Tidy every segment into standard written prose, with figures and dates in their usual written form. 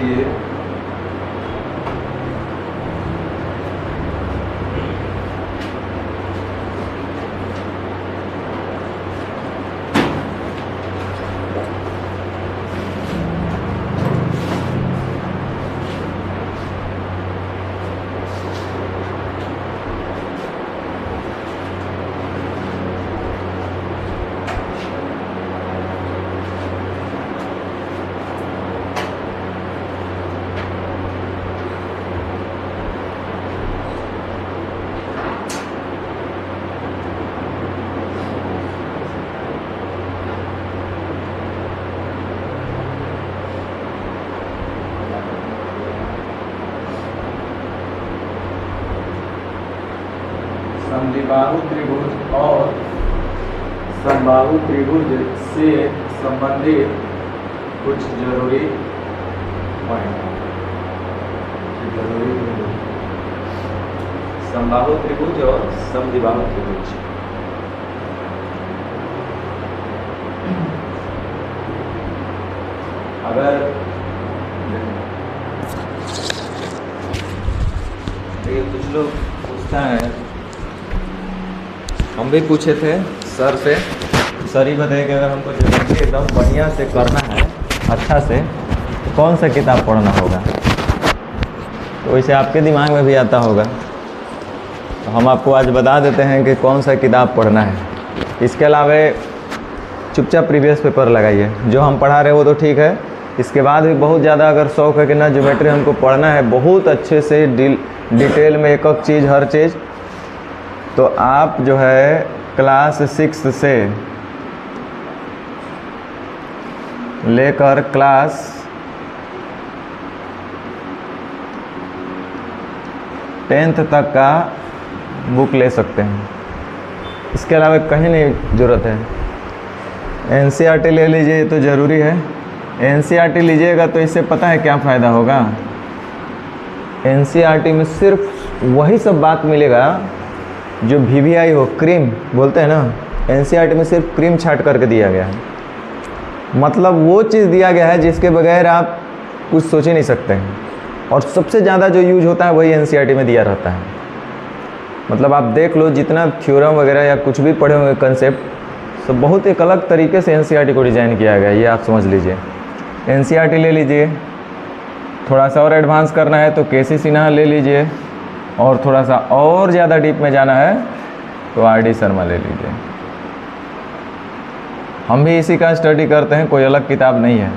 लीजिए। समद्विबाहु त्रिभुज और समबाहु त्रिभुज से संबंधित कुछ जरूरी पॉइंट। समबाहु त्रिभुज और समद्विबाहु त्रिभुज। अगर देखिए कुछ लोग पूछता है, हम भी पूछे थे सर से, सर ही बताए कि अगर हमको ज्योमेट्री एकदम बढ़िया से करना है, अच्छा से, तो कौन सा किताब पढ़ना होगा। तो वैसे आपके दिमाग में भी आता होगा, तो हम आपको आज बता देते हैं कि कौन सा किताब पढ़ना है। इसके अलावा चुपचाप प्रीवियस पेपर लगाइए। जो हम पढ़ा रहे हैं वो तो ठीक है, इसके बाद भी बहुत ज़्यादा अगर शौक है कि ना ज्योमेट्री हमको पढ़ना है बहुत अच्छे से डिटेल में एक एक चीज़ हर चीज़, तो आप जो है क्लास 6 से लेकर क्लास 10th तक का बुक ले सकते हैं। इसके अलावा कहीं नहीं ज़रूरत है। एनसीईआरटी ले लीजिए, ये तो ज़रूरी है। एनसीईआरटी लीजिएगा तो इससे पता है क्या फ़ायदा होगा। एनसीईआरटी में सिर्फ वही सब बात मिलेगा जो वीवीआई हो, क्रीम बोलते हैं ना। एनसीईआरटी में सिर्फ क्रीम छाट करके दिया गया है, मतलब वो चीज़ दिया गया है जिसके बगैर आप कुछ सोच ही नहीं सकते हैं। और सबसे ज़्यादा जो यूज होता है वही एनसीईआरटी में दिया रहता है। मतलब आप देख लो, जितना थ्योरम वगैरह या कुछ भी पढ़े होंगे कंसेप्ट, सब बहुत एक अलग तरीके से एनसीईआरटी को डिज़ाइन किया गया है, ये आप समझ लीजिए। एनसीईआरटी ले लीजिए। थोड़ा सा और एडवांस करना है तो केसी सिन्हा ले लीजिए, और थोड़ा सा और ज़्यादा डीप में जाना है तो आरडी शर्मा ले लीजिए। हम भी इसी का स्टडी करते हैं, कोई अलग किताब नहीं है।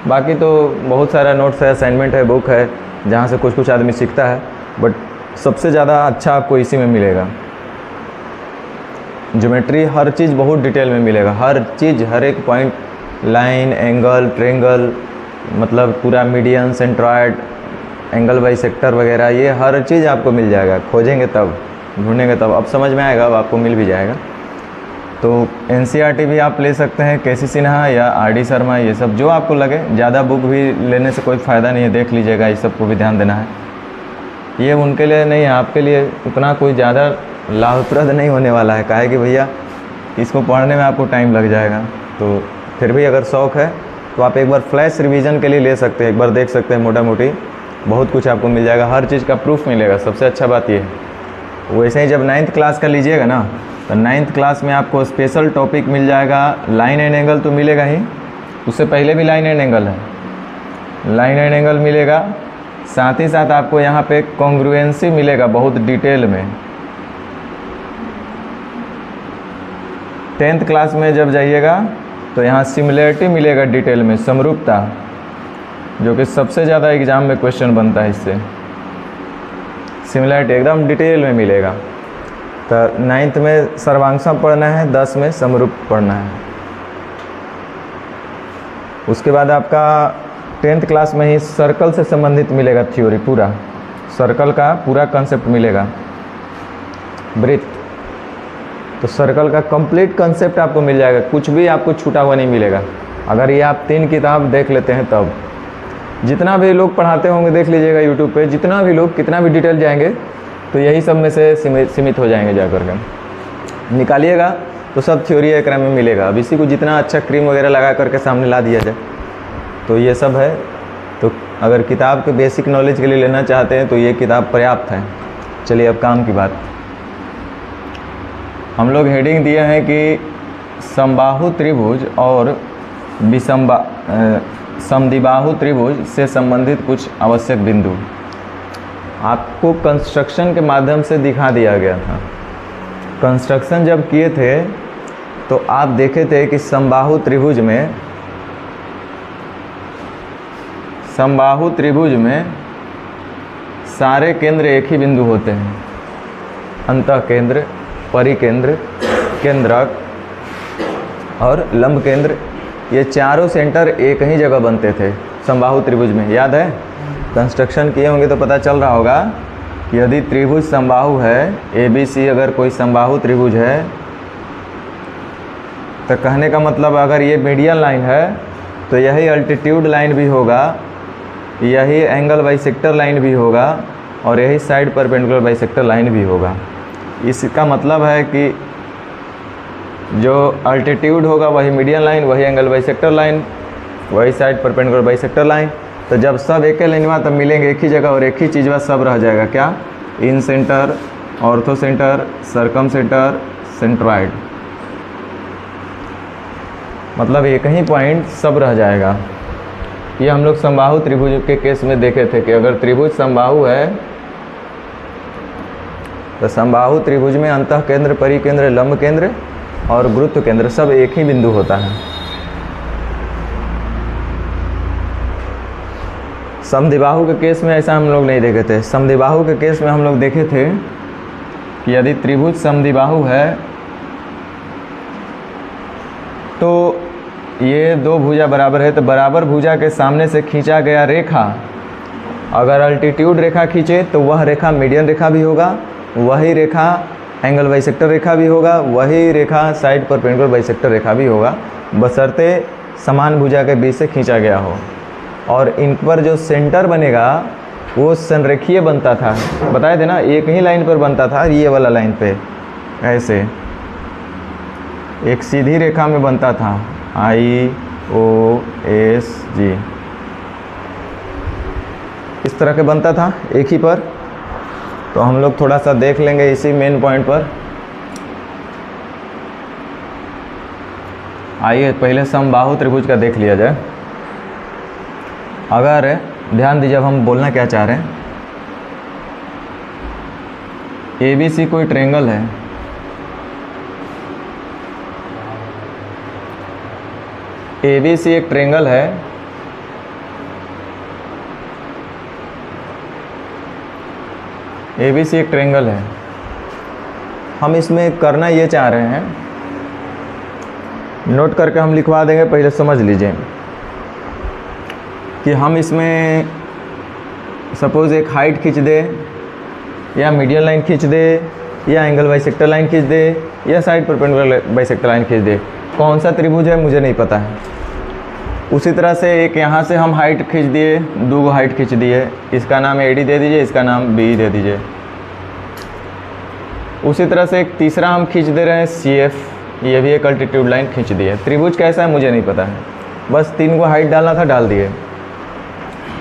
बाकी तो बहुत सारा नोट्स है, असाइनमेंट है, बुक है, जहाँ से कुछ कुछ आदमी सीखता है, बट सबसे ज़्यादा अच्छा आपको इसी में मिलेगा। ज्योमेट्री हर चीज़ बहुत डिटेल में मिलेगा, हर चीज़, हर एक पॉइंट, लाइन, एंगल, ट्रेंगल, मतलब पूरा median, centroid, angle by sector वगैरह, ये हर चीज़ आपको मिल जाएगा। खोजेंगे तब, ढूंढेंगे तब, अब समझ में आएगा, अब आपको मिल भी जाएगा। तो एनसीईआरटी भी आप ले सकते हैं, केसी सिन्हा या आरडी शर्मा, ये सब जो आपको लगे। ज़्यादा बुक भी लेने से कोई फ़ायदा नहीं है, देख लीजिएगा, इस सब को भी ध्यान देना है। ये उनके लिए नहीं है, आपके लिए उतना कोई ज़्यादा लाभप्रद नहीं होने वाला है। काहे कि भैया इसको पढ़ने में आपको टाइम लग जाएगा। तो फिर भी अगर शौक़ है तो आप एक बार फ्लैश रिवीजन के लिए ले सकते हैं, एक बार देख सकते हैं, मोटा मोटी बहुत कुछ आपको मिल जाएगा, हर चीज़ का प्रूफ मिलेगा। सबसे अच्छा बात ये है। वैसे ही जब 9th क्लास का लीजिएगा ना, तो 9th क्लास में आपको स्पेशल टॉपिक मिल जाएगा। लाइन एंड एंगल तो मिलेगा ही, उससे पहले भी लाइन एंड एंगल है, लाइन एंड एंगल मिलेगा। साथ ही साथ आपको यहाँ पे कॉन्ग्रुएंसी मिलेगा बहुत डिटेल में। 10th क्लास में जब जाइएगा तो यहाँ सिमिलरिटी मिलेगा डिटेल में, समरूपता, जो कि सबसे ज़्यादा एग्ज़ाम में क्वेश्चन बनता है इससे। सिमिलरिटी एकदम डिटेल में मिलेगा। तो 9th में सर्वांशम पढ़ना है, 10 में समरूप पढ़ना है। उसके बाद आपका 10th क्लास में ही सर्कल से संबंधित मिलेगा थ्योरी, पूरा सर्कल का पूरा कंसेप्ट मिलेगा, वृत्त। तो सर्कल का कंप्लीट कंसेप्ट आपको मिल जाएगा, कुछ भी आपको छूटा हुआ नहीं मिलेगा। अगर ये आप 3 किताब देख लेते हैं तब। जितना भी लोग पढ़ाते होंगे देख लीजिएगा यूट्यूब पे, जितना भी लोग कितना भी डिटेल जाएंगे तो यही सब में से सीमित हो जाएंगे। जा कर के निकालिएगा तो सब थ्योरी एक में मिलेगा। अब इसी को जितना अच्छा क्रीम वगैरह लगा करके सामने ला दिया जाए तो ये सब है। तो अगर किताब के बेसिक नॉलेज के लिए लेना चाहते हैं तो ये किताब पर्याप्त है। चलिए अब काम की बात। हम लोग हेडिंग दिए हैं कि समबाहु त्रिभुज और समद्विबाहु त्रिभुज से संबंधित कुछ आवश्यक बिंदु आपको कंस्ट्रक्शन के माध्यम से दिखा दिया गया था। कंस्ट्रक्शन जब किए थे तो आप देखे थे कि समबाहु त्रिभुज में सारे केंद्र एक ही बिंदु होते हैं। अंतः केंद्र, परिकेंद्र, केंद्रक और लंब केंद्र, ये चारों सेंटर एक ही जगह बनते थे समबाहु त्रिभुज में। याद है? कंस्ट्रक्शन किए होंगे तो पता चल रहा होगा कि यदि त्रिभुज समबाहु है, ABC अगर कोई समबाहु त्रिभुज है, तो कहने का मतलब अगर ये मीडियन लाइन है तो यही अल्टीट्यूड लाइन भी होगा, यही एंगल बाइसेक्टर लाइन भी होगा और यही साइड परपेंडिकुलर बाइसेक्टर लाइन भी होगा। इसका मतलब है कि जो अल्टीट्यूड होगा वही मीडियन लाइन, वही एंगल बाइसेक्टर लाइन, वही साइड परपेंडिकुलर बाइसेक्टर लाइन। तो जब सब एक लाइन में तब मिलेंगे एक ही जगह और एक ही चीज़ बस सब रह जाएगा। क्या? Incentre, orthocentre, circumcentre, centroid, मतलब एक ही पॉइंट सब रह जाएगा। ये हम लोग समबाहु त्रिभुज के केस में देखे थे कि अगर त्रिभुज समबाहु है तो समबाहु त्रिभुज में अंतः केंद्र, परिकेंद्र, लंब केंद्र और गुरुत्व केंद्र सब एक ही बिंदु होता है। समद्विबाहु के केस में ऐसा हम लोग नहीं देखे थे। समद्विबाहु के केस में हम लोग देखे थे कि यदि त्रिभुज समद्विबाहु है तो ये दो भुजा बराबर है, तो बराबर भुजा के सामने से खींचा गया रेखा अगर अल्टीट्यूड रेखा खींचे तो वह रेखा मीडियन रेखा भी होगा, वही रेखा एंगल बाइसेक्टर रेखा भी होगा, वही रेखा साइड परपेंडिकुलर बाइसेक्टर रेखा भी होगा, बशर्ते समान भुजा के बीच से खींचा गया हो। और इन पर जो सेंटर बनेगा वो संरेखीय बनता था। बताए थे ना, एक ही लाइन पर बनता था, ये वाला लाइन पे ऐसे एक सीधी रेखा में बनता था, IOSG इस तरह के बनता था एक ही पर। तो हम लोग थोड़ा सा देख लेंगे इसी मेन पॉइंट पर। आइए पहले समबाहु त्रिभुज का देख लिया जाए। अगर ध्यान दीजिए, अब हम बोलना क्या चाह रहे हैं। ABC कोई ट्रायंगल है, ABC एक ट्रायंगल है, ABC एक ट्रायंगल है। हम इसमें करना ये चाह रहे हैं, नोट करके हम लिखवा देंगे, पहले समझ लीजिए कि हम इसमें सपोज एक हाइट खींच दे या मीडियन लाइन खींच दे या एंगल बाइसेक्टर लाइन खींच दे या साइड परपेंडिकुलर बाइसेक्टर लाइन खींच दे। कौन सा त्रिभुज है मुझे नहीं पता है। उसी तरह से एक यहाँ से हम हाइट खींच दिए, दो हाइट खींच दिए, इसका नाम AD दे दीजिए, इसका नाम BE दे दीजिए। उसी तरह से एक तीसरा हम खींच दे रहे हैं CF, ये भी एक अल्टीट्यूड लाइन खींच दी है। त्रिभुज कैसा है मुझे नहीं पता है, बस तीन को हाइट डालना था, डाल दिए।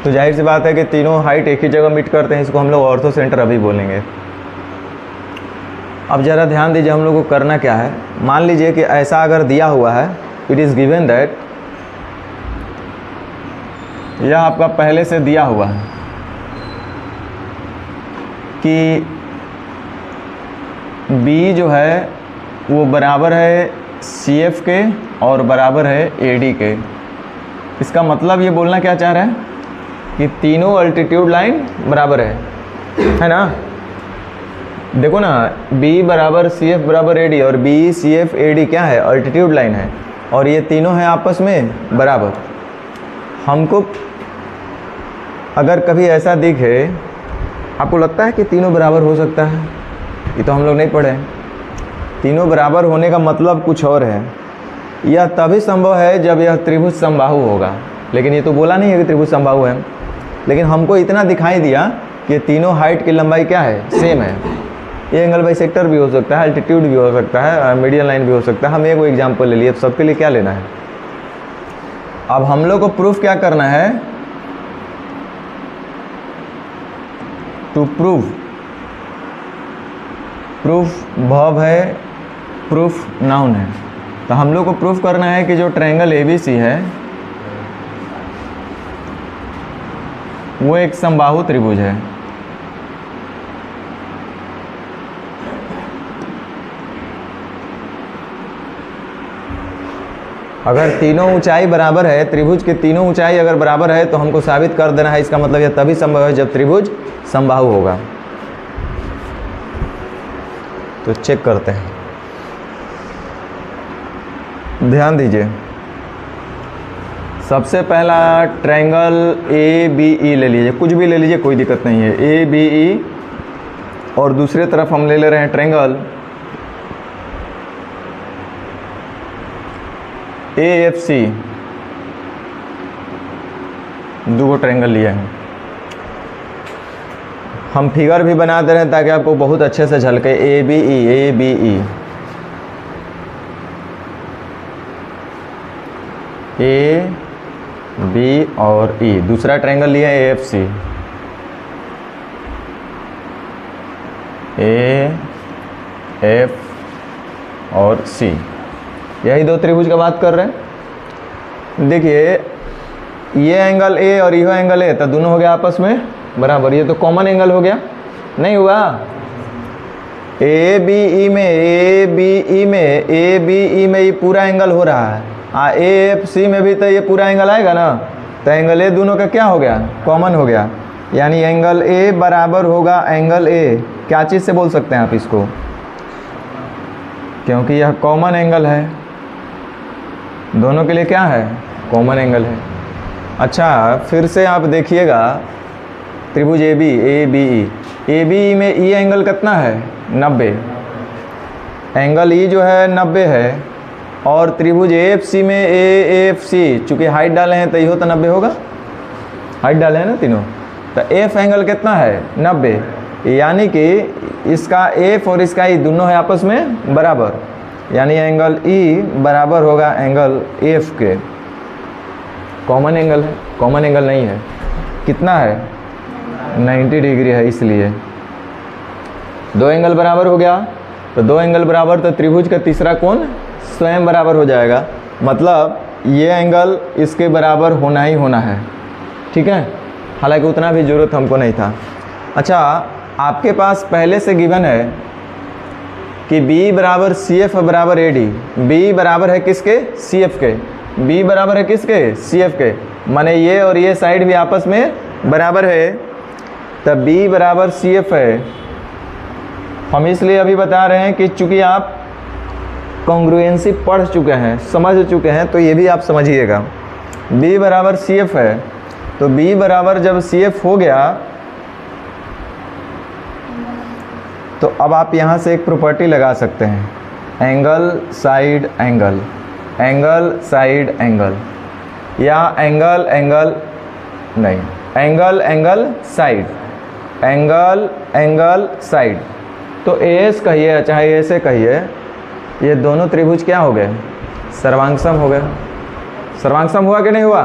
तो जाहिर सी बात है कि तीनों हाइट एक ही जगह मीट करते हैं, इसको हम लोग ऑर्थो सेंटर अभी बोलेंगे। अब ज़रा ध्यान दीजिए हम लोग को करना क्या है। मान लीजिए कि ऐसा अगर दिया हुआ है, इट इज़ गिवन दैट, यह आपका पहले से दिया हुआ है कि B जो है वो बराबर है CF के और बराबर है AD के। इसका मतलब ये बोलना क्या चाह रहा है कि तीनों अल्टीट्यूड लाइन बराबर है ना। देखो ना, B बराबर CF बराबर AD और BE CF AD क्या है? अल्टीट्यूड लाइन है, और ये तीनों हैं आपस में बराबर। हमको अगर कभी ऐसा दिखे, आपको लगता है कि तीनों बराबर हो सकता है? ये तो हम लोग नहीं पढ़े। तीनों बराबर होने का मतलब कुछ और है। यह तभी संभव है जब यह त्रिभुज समबाहु होगा, लेकिन ये तो बोला नहीं है कि त्रिभुज समबाहु है। लेकिन हमको इतना दिखाई दिया कि तीनों हाइट की लंबाई क्या है? सेम है। ये एंगल बाइसेक्टर भी हो सकता है, अल्टीट्यूड भी हो सकता है, मीडियन लाइन भी हो सकता है। हम एक एग्जाम्पल ले लिए, सबके लिए क्या लेना है। अब हम लोग को प्रूफ क्या करना है टू प्रूव, प्रूफ वर्ब है, प्रूफ नाउन है। तो हम लोग को प्रूफ करना है कि जो ट्रायंगल ABC है वो एक समबाहु त्रिभुज है। अगर तीनों ऊंचाई बराबर है, त्रिभुज की तीनों ऊंचाई अगर बराबर है तो हमको साबित कर देना है। इसका मतलब यह तभी संभव है जब त्रिभुज समबाहु होगा। तो चेक करते हैं, ध्यान दीजिए। सबसे पहला ट्रायंगल ABE ले लीजिए, कुछ भी ले लीजिए, कोई दिक्कत नहीं है। ABE और दूसरे तरफ हम ले रहे हैं ट्रायंगल AFC। दो ट्रायंगल लिए हैं, हम फिगर भी बना दे रहे हैं ताकि आपको बहुत अच्छे से झलके। ABE A B और E। दूसरा ट्रायंगल लिया है AFC, A F और C। यही दो त्रिभुज का बात कर रहे हैं। देखिए ये एंगल A और यह एंगल A, तो दोनों हो गया आपस में बराबर। ये तो कॉमन एंगल हो गया, नहीं हुआ? ABE में ये पूरा एंगल हो रहा है। AFC में भी तो ये पूरा एंगल आएगा ना। तो एंगल A दोनों का क्या हो गया? कॉमन हो गया। यानी एंगल A बराबर होगा एंगल A। क्या चीज़ से बोल सकते हैं आप इसको? क्योंकि यह कॉमन एंगल है, दोनों के लिए क्या है? कॉमन एंगल है। अच्छा फिर से आप देखिएगा त्रिभुज ABE में E एंगल कितना है? 90। एंगल E जो है 90 है। और त्रिभुज AFC में AFC चूँकि हाइट डाले हैं तो यहो तो 90 होगा, हाइट डाले हैं ना तीनों। तो F एंगल कितना है? 90। यानी कि इसका F और इसका E दोनों है आपस में बराबर। यानी एंगल E बराबर होगा एंगल F के। कॉमन एंगल है, कॉमन एंगल नहीं है। कितना है? 90 डिग्री है। इसलिए दो एंगल बराबर हो गया। तो दो एंगल बराबर तो त्रिभुज का तीसरा कोण स्वयं बराबर हो जाएगा। मतलब ये एंगल इसके बराबर होना ही होना है, ठीक है। हालांकि उतना भी ज़रूरत हमको नहीं था। अच्छा आपके पास पहले से गिवन है कि B बराबर CF बराबर AD। B बराबर है किसके? CF के। B बराबर है किसके? CF के। माने ये और ये साइड भी आपस में बराबर है, तब B बराबर CF है। हम इसलिए अभी बता रहे हैं कि चूँकि आप कॉन्ग्रुएंसी पढ़ चुके हैं, समझ चुके हैं, तो ये भी आप समझिएगा। B बराबर CF है, तो B बराबर जब CF हो गया तो अब आप यहाँ से एक प्रॉपर्टी लगा सकते हैं, angle side angle, angle side angle, या एंगल एंगल नहीं, angle angle side, angle angle side. तो AS कहिए चाहे ऐसे कहिए, ये दोनों त्रिभुज क्या हो गए? सर्वांगसम हो गए। सर्वांगसम हुआ कि नहीं हुआ?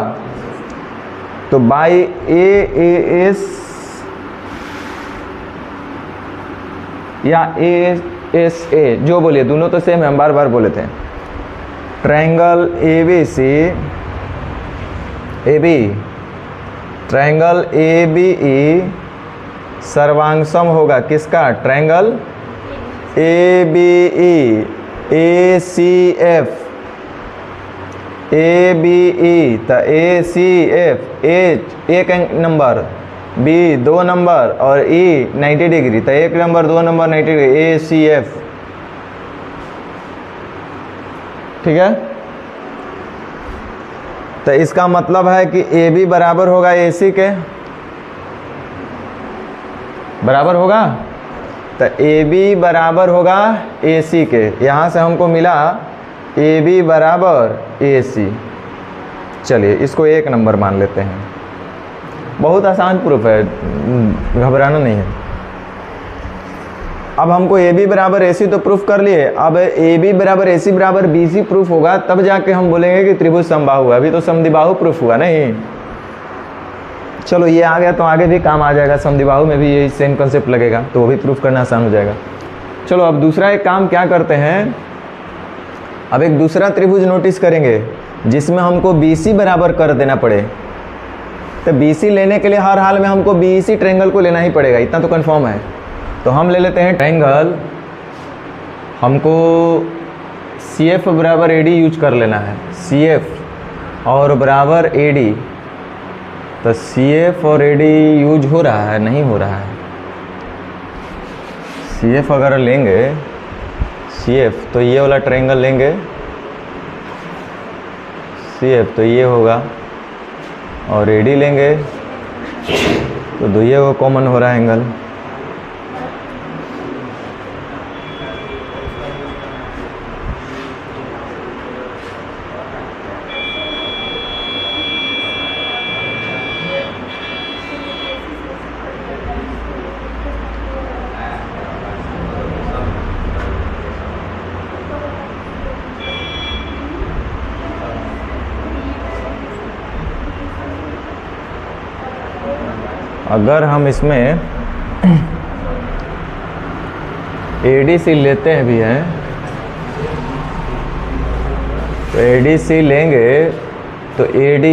तो बाई AAS या ASA जो बोलिए, दोनों तो सेम है, हम बार बार बोले थे। Triangle ABC AB, triangle ABE सर्वांगसम होगा किसका? Triangle ABE ACF ABE। तो ACF एक नंबर, B 2 नंबर और E 90 डिग्री। तो 1 नंबर 2 नंबर 90 डिग्री, ACF, ठीक है। तो इसका मतलब है कि AB बराबर होगा AC के, बराबर होगा। तो AB बराबर होगा AC के। यहाँ से हमको मिला AB बराबर AC। चलिए इसको 1 नंबर मान लेते हैं। बहुत आसान प्रूफ है, घबराना नहीं है। अब हमको AB बराबर AC तो प्रूफ कर लिए। अब AB बराबर AC बराबर BC प्रूफ होगा, तब जाके हम बोलेंगे कि त्रिभुज समबाहु है। अभी तो समद्विबाहु प्रूफ हुआ नहीं। चलो ये आ गया तो आगे भी काम आ जाएगा, समद्विबाहु में भी यही सेम कंसेप्ट लगेगा, तो वो भी प्रूफ करना आसान हो जाएगा। चलो अब दूसरा एक काम क्या करते हैं, अब एक दूसरा त्रिभुज नोटिस करेंगे जिसमें हमको BC बराबर कर देना पड़े। तो BC लेने के लिए हर हाल में हमको BEC ट्रायंगल को लेना ही पड़ेगा, इतना तो कंफर्म है। तो हम ले लेते हैं ट्रायंगल, हमको CF बराबर AD यूज कर लेना है, CF और बराबर AD। तो CF और AD यूज हो रहा है, नहीं हो रहा है। CF अगर लेंगे CF तो ये वाला ट्रायंगल लेंगे CF तो ये होगा, और AD लेंगे तो दुइये को कॉमन हो रहा है एंगल। अगर हम इसमें ADC लेते हैं भी हैं तो ADC लेंगे तो AD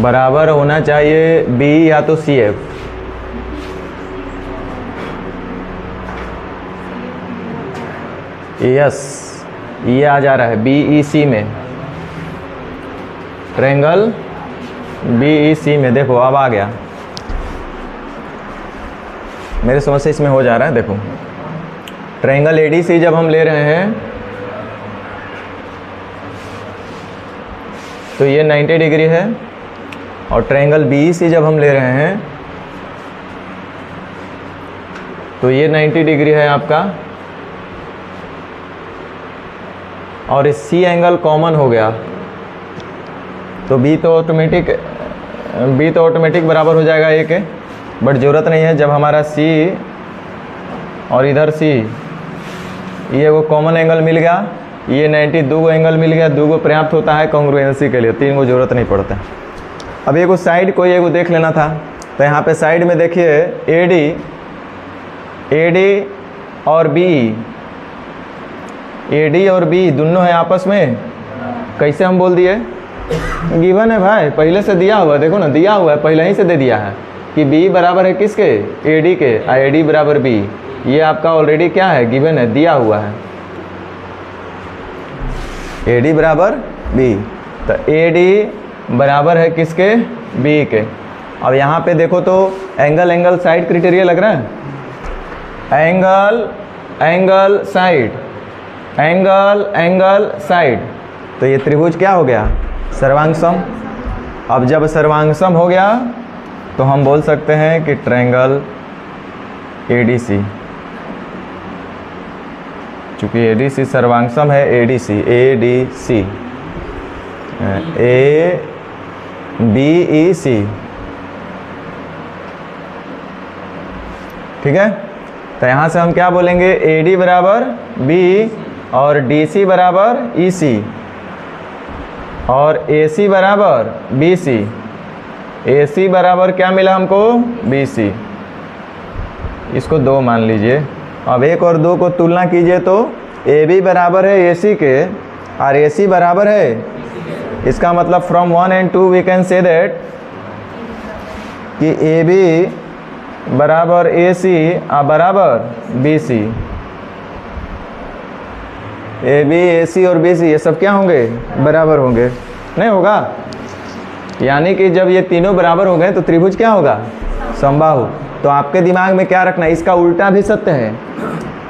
बराबर होना चाहिए B या तो CF। यस, ये आ जा रहा है BEC में, ट्रायंगल BEC में। देखो अब आ गया, मेरे समझ से इसमें हो जा रहा है। देखो ट्रायंगल ADC जब हम ले रहे हैं तो ये 90 डिग्री है, और ट्रायंगल BEC जब हम ले रहे हैं तो ये 90 डिग्री है आपका, और इस C एंगल कॉमन हो गया तो B तो ऑटोमेटिक बराबर हो जाएगा A के, बट ज़रूरत नहीं है। जब हमारा C और इधर C ये वो कॉमन एंगल मिल गया, ये 90 दो गो एंगल मिल गया, दो गो पर्याप्त होता है कॉन्ग्रुएंसी के लिए, तीन को ज़रूरत नहीं पड़ता। अब एक साइड कोई एक देख लेना था, तो यहाँ पे साइड में देखिए AD और B दोनों है आपस में। कैसे हम बोल दिए, गिवन है भाई, पहले से दिया हुआ है, देखो ना दिया हुआ है, पहले ही से दे दिया है कि B बराबर है किसके, AD के, AD बराबर B। ये आपका ऑलरेडी क्या है, गिवन है, दिया हुआ है, AD बराबर B। तो AD बराबर है किसके, B के। अब यहाँ पे देखो तो एंगल साइड क्राइटेरिया लग रहा है, एंगल साइड। तो ये त्रिभुज क्या हो गया, सर्वांगसम। अब जब सर्वांगसम हो गया तो हम बोल सकते हैं कि ट्रायंगल ADC, चूँकि ADC सर्वांगसम है, ADC ABEC, ठीक है। तो यहाँ से हम क्या बोलेंगे, AD बराबर B और DC बराबर EC और AC बराबर BC। AC बराबर क्या मिला हमको, BC। इसको 2 मान लीजिए। अब 1 और 2 को तुलना कीजिए तो AB बराबर है AC के और AC बराबर है, इसका मतलब from 1 and 2 we can say that कि AB बराबर AC और बराबर BC। AB, AC और BC ये सब क्या होंगे, बराबर होंगे, नहीं होगा। यानी कि जब ये तीनों बराबर हो गए तो त्रिभुज क्या होगा, समबाहु। तो आपके दिमाग में क्या रखना है, इसका उल्टा भी सत्य है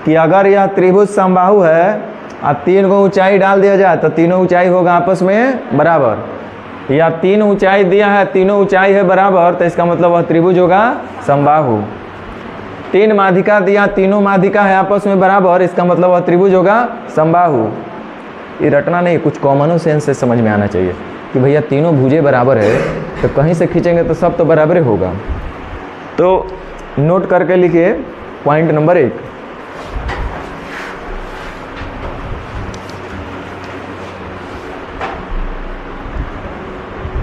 कि अगर यह त्रिभुज समबाहु है और 3 को ऊंचाई डाल दिया जाए तो तीनों ऊंचाई होगा आपस में बराबर, या 3 ऊंचाई दिया है, तीनों ऊंचाई है बराबर, तो इसका मतलब वह त्रिभुज होगा समबाहु। 3 माध्यिका दिया, तीनों माध्यिका है आपस में बराबर, इसका मतलब वह त्रिभुज होगा समबाहु। ये रटना नहीं, कुछ कॉमन सेंस से समझ में आना चाहिए कि भैया तीनों भुजें बराबर है तो कहीं से खींचेंगे तो सब तो बराबर ही होगा। तो नोट करके लिखिए पॉइंट नंबर 1।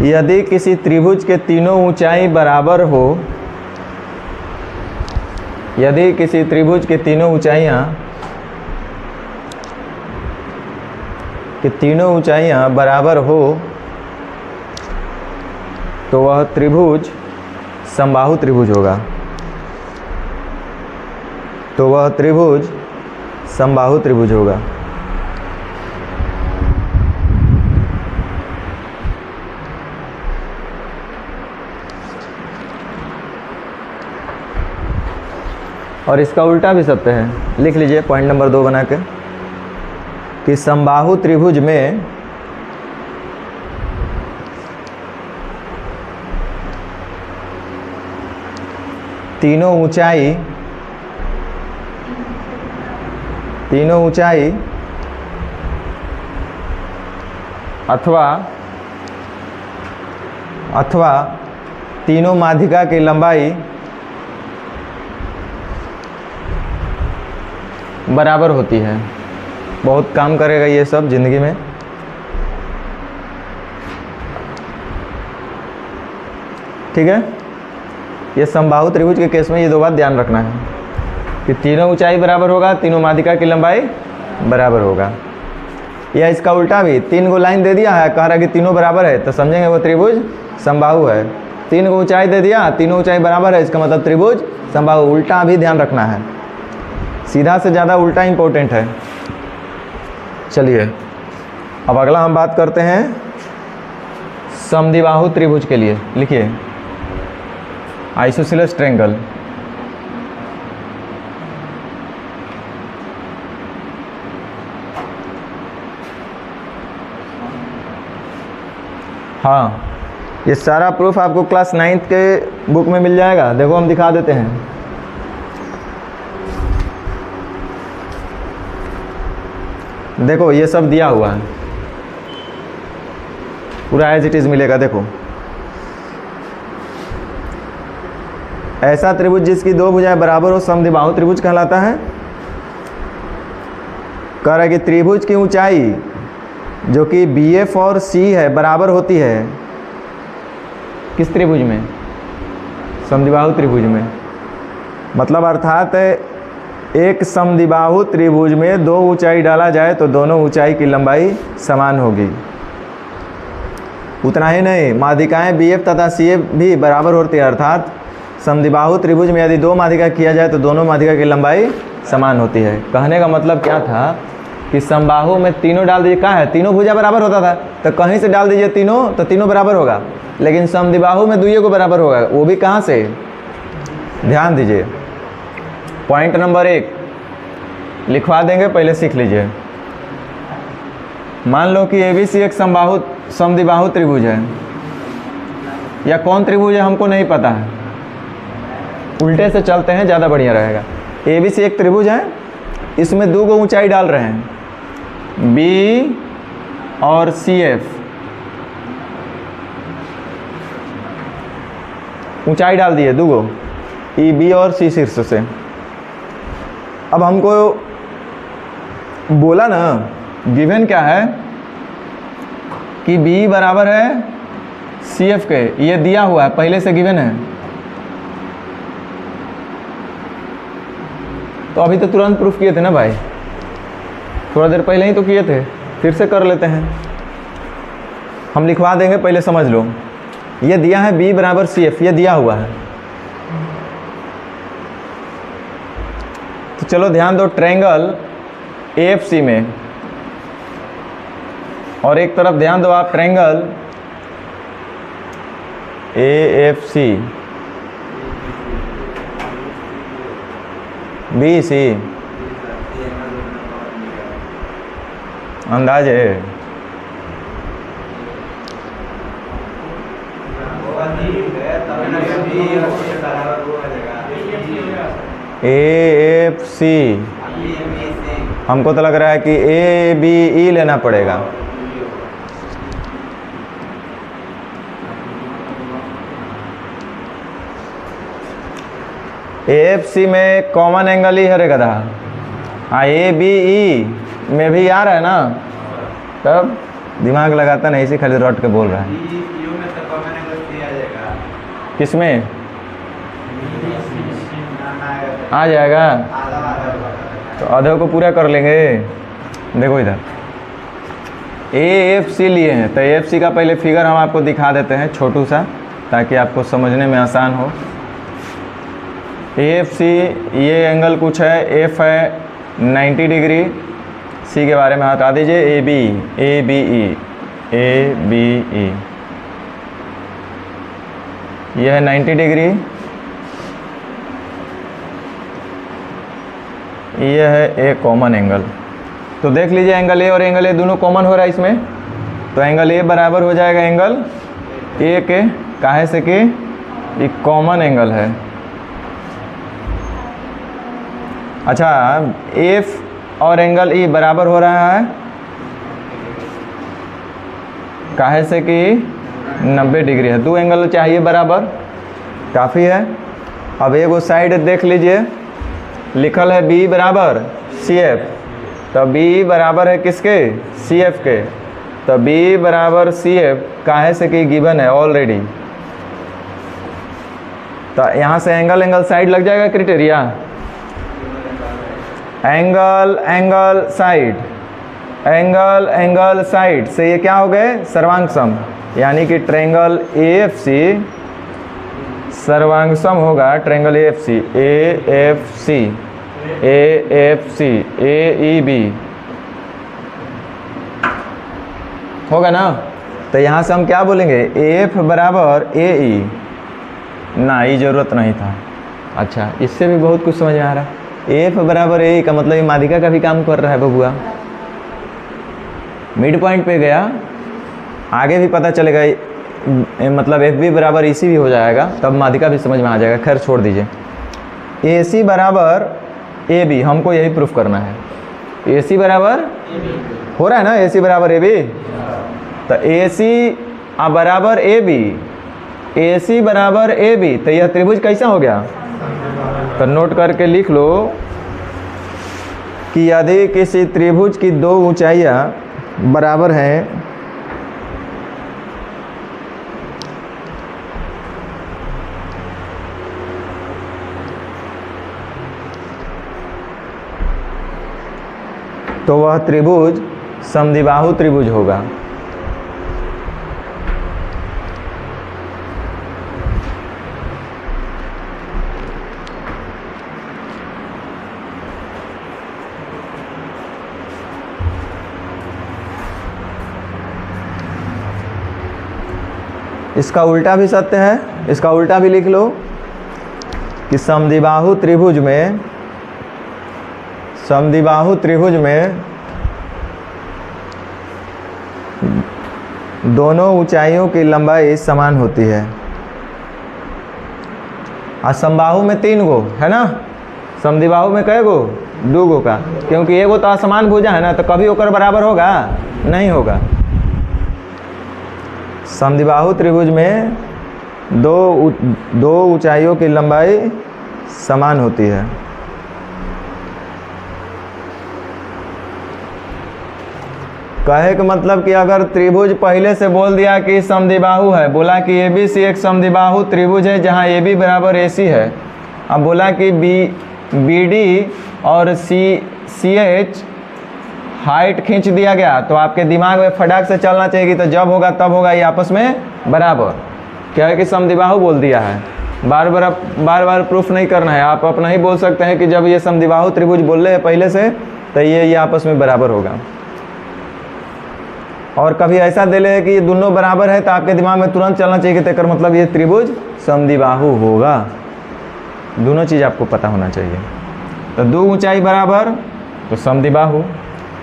यदि किसी त्रिभुज के तीनों ऊंचाई बराबर हो, यदि किसी त्रिभुज के तीनों ऊंचाइयां बराबर हो तो वह त्रिभुज समबाहु त्रिभुज होगा। तो वह त्रिभुज समबाहु त्रिभुज होगा। और इसका उल्टा भी सत्य है। लिख लीजिए पॉइंट नंबर 2 बना के कि समबाहु त्रिभुज में तीनों ऊंचाई अथवा तीनों माध्यिका की लंबाई बराबर होती है। बहुत काम करेगा ये सब जिंदगी में। ठीक है, ये समबाहु त्रिभुज के केस में ये 2 बात ध्यान रखना है कि तीनों ऊंचाई बराबर होगा, तीनों माध्यिका की लंबाई बराबर होगा। या इसका उल्टा भी, 3 गो लाइन दे दिया है, कह रहा है कि तीनों बराबर है, तो समझेंगे वो त्रिभुज समबाहु है। 3 गो ऊंचाई दे दिया, तीनों ऊंचाई बराबर है, इसका मतलब त्रिभुज समबाहु। उल्टा भी ध्यान रखना है, सीधा से ज़्यादा उल्टा इंपॉर्टेंट है। चलिए अब अगला हम बात करते हैं समद्विबाहु त्रिभुज के लिए। लिखिए आइसोसेलेस ट्रायंगल। हाँ, ये सारा प्रूफ आपको क्लास 9th के बुक में मिल जाएगा। देखो हम दिखा देते हैं। देखो ये सब दिया हुआ है, पूरा एज इट इज मिलेगा। देखो ऐसा त्रिभुज जिसकी 2 भुजाएं बराबर हो समद्विबाहु त्रिभुज कहलाता है। कह रहा है कि त्रिभुज की ऊंचाई जो कि BF और C है बराबर होती है। किस त्रिभुज में? समद्विबाहु त्रिभुज में। मतलब अर्थात एक समद्विबाहु त्रिभुज में 2 ऊंचाई डाला जाए तो दोनों ऊंचाई की लंबाई समान होगी। उतना ही नहीं, माध्यिकाएं BF तथा CF भी बराबर होती है। अर्थात समद्विबाहु त्रिभुज में यदि 2 माध्यिका किया जाए तो दोनों माध्यिका की लंबाई समान होती है। कहने का मतलब क्या था कि समबाहु में तीनों डाल दीजिए, कहाँ है? तीनों भुजा बराबर होता था, तो कहीं से डाल दीजिए तीनों, तो तीनों बराबर होगा। लेकिन समद्विबाहु में 2 को बराबर होगा, वो भी कहाँ से? ध्यान दीजिए, पॉइंट नंबर 1 लिखवा देंगे, पहले सीख लीजिए। मान लो कि ABC एक समद्विबाहु त्रिभुज है, या कौन त्रिभुज है हमको नहीं पता है, उल्टे से चलते हैं, ज़्यादा बढ़िया रहेगा। ABC एक त्रिभुज है, इसमें 2 को ऊंचाई डाल रहे हैं, B और CF। ऊंचाई डाल दिए 2 को, EB और C शीर्ष से। अब हमको बोला ना, गिवन क्या है कि B बराबर है CF के, ये दिया हुआ है, पहले से गिवन है। तो अभी तो तुरंत प्रूफ किए थे ना भाई, थोड़ा देर पहले ही तो किए थे, फिर से कर लेते हैं। हम लिखवा देंगे, पहले समझ लो। ये दिया है B बराबर CF, ये दिया हुआ है। तो चलो ध्यान दो, ट्रायंगल AFC में, और एक तरफ ध्यान दो आप ट्रायंगल AFC BC। अंदाज है AFC। हमको तो लग रहा है कि ABE लेना पड़ेगा। AFC में कॉमन एंगल ही है रे गधा। हाँ, ABE में भी आ रहा है ना, तब दिमाग लगाता नहीं, इसी खाली रट के बोल रहा है। किसमें आ जाएगा? तो आधा को पूरा कर लेंगे। देखो इधर AFC लिए हैं, तो AFC का पहले फिगर हम आपको दिखा देते हैं छोटू सा, ताकि आपको समझने में आसान हो। AFC ये एंगल कुछ है, F है 90 डिग्री, C के बारे में बता दीजिए, ABE यह है 90 डिग्री, यह है ए कॉमन एंगल। तो देख लीजिए एंगल ए और एंगल ए दोनों कॉमन हो रहा है इसमें, तो एंगल ए बराबर हो जाएगा एंगल ए के, काहे से कि ये कॉमन एंगल है। अच्छा, एफ और एंगल ई बराबर हो रहा है, काहे से कि 90 डिग्री है। दो एंगल चाहिए बराबर, काफ़ी है। अब एक वो साइड देख लीजिए, लिखल है बी बराबर सी एफ, तो बी बराबर है किसके? सी एफ के। तो बी बराबर सी एफ काहे से कि गिवन है ऑलरेडी, तो यहाँ से एंगल साइड लग जाएगा क्राइटेरिया। एंगल साइड से ये क्या हो गए? सर्वांग सम, यानी कि ट्रायंगल AFC सर्वांग सम होगा। ट्रायंगल AFC AEB होगा ना। तो यहाँ से हम क्या बोलेंगे? AF बराबर AE ना, ये जरूरत नहीं था। अच्छा, इससे भी बहुत कुछ समझ में आ रहा है। AF बराबर AE का मतलब ये माध्यिका का भी काम कर रहा है बबुआ। मिड पॉइंट पे गया, आगे भी पता चलेगा, मतलब FB बराबर EC भी हो जाएगा, तब माध्यिका भी समझ में आ जाएगा। खैर छोड़ दीजिए। AC बराबर AB हमको यही प्रूफ करना है। AC बराबर हो रहा है ना, AC बराबर AB, तो AC बराबर AC बराबर AB, तो यह त्रिभुज कैसा हो गया? तो नोट करके लिख लो कि यदि किसी त्रिभुज की दो ऊंचाइयां बराबर हैं, तो वह त्रिभुज समद्विबाहु त्रिभुज होगा। इसका उल्टा भी सत्य है, इसका उल्टा भी लिख लो कि समद्विबाहु त्रिभुज में दोनों ऊंचाइयों की लंबाई समान होती है। समबाहु में 3 गो है ना, समद्विबाहु में कै गो? 2 गो का, क्योंकि एगो तो असमान भुजा है ना, तो कभी ओकर बराबर होगा? नहीं होगा। समद्विबाहु त्रिभुज में दो ऊंचाइयों की लंबाई समान होती है। कहे का मतलब कि अगर त्रिभुज पहले से बोल दिया कि समद्विबाहु है, बोला कि ABC एक समद्विबाहु त्रिभुज है जहां AB बराबर AC है, अब बोला कि BD और CH हाइट खींच दिया गया, तो आपके दिमाग में फटाक से चलना चाहिए कि तो जब होगा तब होगा ये आपस में बराबर। क्या है कि समद्विबाहु बोल दिया है, बार बार प्रूफ नहीं करना है। आप अपना ही बोल सकते हैं कि जब ये समद्विबाहु त्रिभुज बोल रहे हैं पहले से, तो ये आपस में बराबर होगा। और कभी ऐसा दे ले कि ये दोनों बराबर है, तो आपके दिमाग में तुरंत चलना चाहिए कि तेकर मतलब ये त्रिभुज समद्विबाहु होगा। दोनों चीज़ आपको पता होना चाहिए। तो 2 ऊंचाई बराबर तो समद्विबाहु,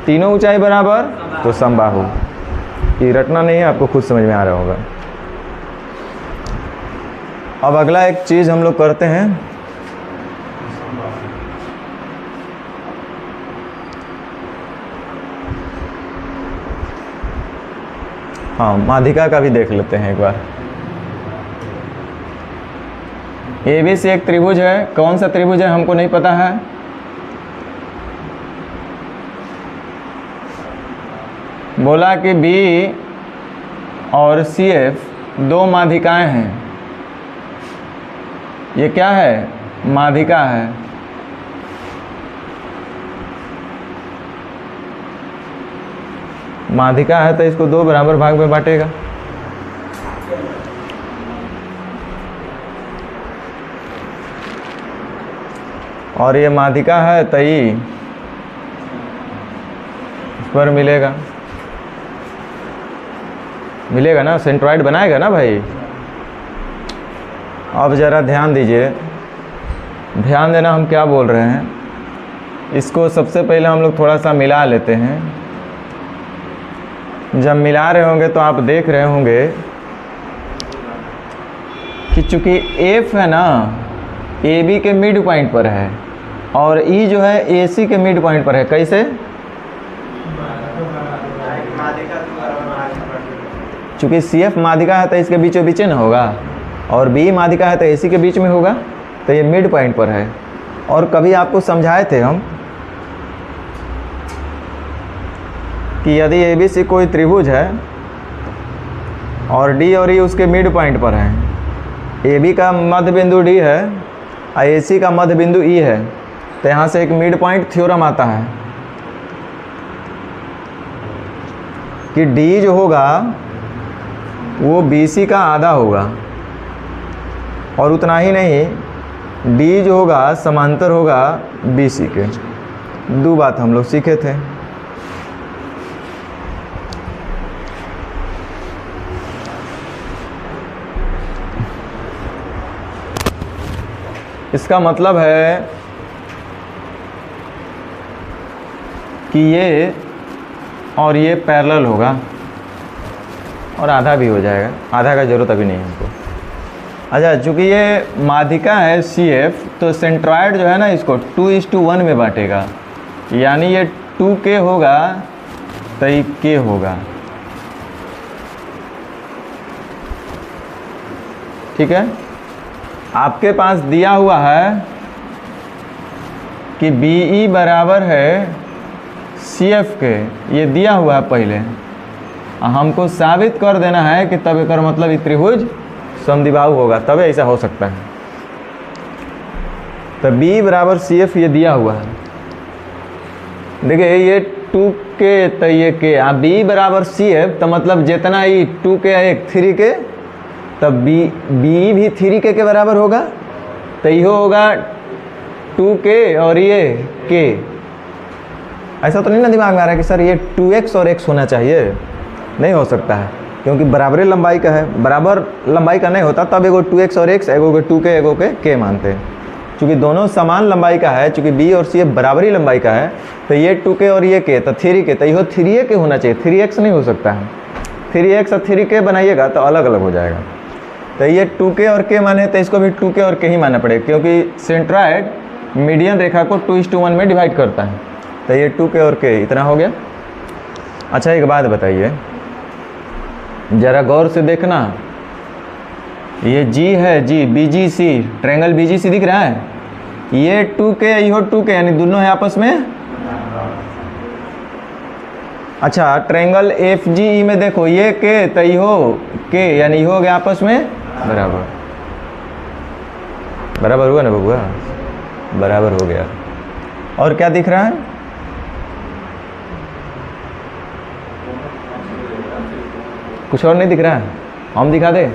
3 ऊंचाई बराबर तो समबाहु। ये रटना नहीं है, आपको खुद समझ में आ रहा होगा। अब अगला एक चीज़ हम लोग करते हैं, हाँ माध्यिका का भी देख लेते हैं एक बार। ABC एक त्रिभुज है, कौन सा त्रिभुज है हमको नहीं पता है। बोला कि B और CF 2 माध्यिकाएं हैं, ये क्या है, माध्यिका है। माध्यिका है तो इसको 2 बराबर भाग में बांटेगा। और ये माध्यिका है तो ही इस पर मिलेगा ना, सेंट्रॉइड बनाएगा ना भाई। अब ज़रा ध्यान दीजिए, ध्यान देना हम क्या बोल रहे हैं। इसको सबसे पहले हम लोग थोड़ा सा मिला लेते हैं। जब मिला रहे होंगे तो आप देख रहे होंगे कि चूँकि F है ना AB के मिड पॉइंट पर है और E जो है AC के मिड पॉइंट पर है। कैसे? चूँकि CF माध्यिका है तो इसके बीचों बीच ना होगा, और B माध्यिका है तो AC के बीच में होगा, तो ये मिड पॉइंट पर है। और कभी आपको समझाए थे हम कि यदि ABC कोई त्रिभुज है और D और E उसके मिड पॉइंट पर हैं, AB का मध्य बिंदु D है और AC का मध्य बिंदु E है, तो यहाँ से एक मिड पॉइंट थ्योरम आता है कि D जो होगा वो BC का आधा होगा, और उतना ही नहीं, D जो होगा समांतर होगा BC के। 2 बात हम लोग सीखे थे। इसका मतलब है कि ये और ये पैरेलल होगा, और आधा भी हो जाएगा, आधा का ज़रूरत अभी नहीं है हमको। अच्छा, चूँकि ये माध्यिका है CF, तो सेंट्रॉइड जो है ना इसको 2:1 में बांटेगा, यानी ये 2K होगा तो ये K होगा। ठीक है, आपके पास दिया हुआ है कि BE बराबर है CF के, ये दिया हुआ है पहले। हमको साबित कर देना है कि तब एक मतलब ये त्रिभुज समद्विबाहु होगा, तब ऐसा हो सकता है। तो B बराबर CF ये दिया हुआ है। देखिए ये 2K तो ये K, B बराबर CF तो मतलब जितना ही 2K है 3K, तब B भी 3K के बराबर होगा, तो ये होगा 2K और ये K। ऐसा तो नहीं ना दिमाग में आ रहा है कि सर ये 2x और x होना चाहिए, नहीं हो सकता है, क्योंकि बराबरी लंबाई का है। बराबर लंबाई का नहीं होता तब एगो 2x और x, एगो के 2K एगो के K मानते हैं। चूँकि दोनों समान लंबाई का है, चूँकि B और C बराबरी लंबाई का है, तो ये 2K और ये K, तो 3K, तो ये 3A होना चाहिए, 3x नहीं हो सकता है। 3x और 3K बनाइएगा तो अलग अलग हो जाएगा। तो ये 2K और K माने तो इसको भी 2K और K ही मानना पड़ेगा, क्योंकि सेंट्रॉइड मीडियन रेखा को 2:1 में डिवाइड करता है। तो ये 2K और K इतना हो गया। अच्छा, एक बात बताइए, ज़रा गौर से देखना, ये G है, G BGC, ट्रायंगल BGC दिख रहा है, ये 2K ये 2K, यानी दोनों है आपस में। अच्छा, ट्रायंगल FGE में देखो, ये K तो ये K, यानी ये हो गया आपस में बराबर। बराबर हुआ ना बबुआ, बराबर हो गया। और क्या दिख रहा है? कुछ और नहीं दिख रहा है, हम दिखा दे।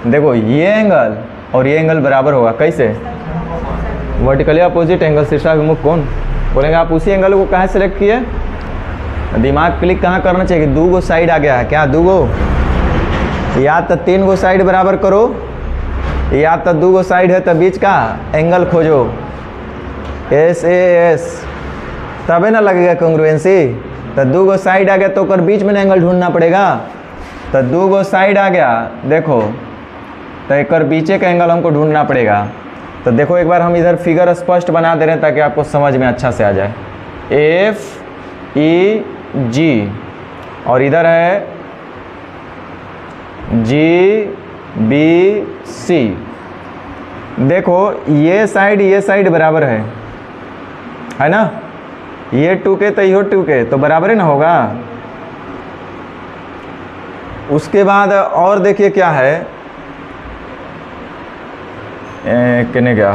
देखो ये एंगल और ये एंगल बराबर होगा, कैसे? वर्टिकली अपोजिट एंगल, शीर्षाभिमुख कोण। बोलेंगे आप उसी एंगल को कहाँ सेलेक्ट किए? दिमाग क्लिक कहाँ करना चाहिए कि 2 गो साइड आ गया है, क्या 2 गो? या तो 3 गो साइड बराबर करो, या तो 2 गो साइड है तो बीच का एंगल खोजो, SAS, तबे ना लगेगा कॉन्ग्रुएंसी। तो 2 गो साइड आ गया तो कर बीच में एंगल ढूंढना पड़ेगा। तो 2 गो साइड आ गया, देखो तो एक बीचे का एंगल हमको ढूंढना पड़ेगा। तो देखो एक बार हम इधर फिगर स्पष्ट बना दे रहे हैं ताकि आपको समझ में अच्छा से आ जाए। FEG और इधर है GBC। देखो ये साइड बराबर है ना, ये 2K तो ये 2K, तो बराबर ही ना होगा। उसके बाद और देखिए क्या है, किने गया,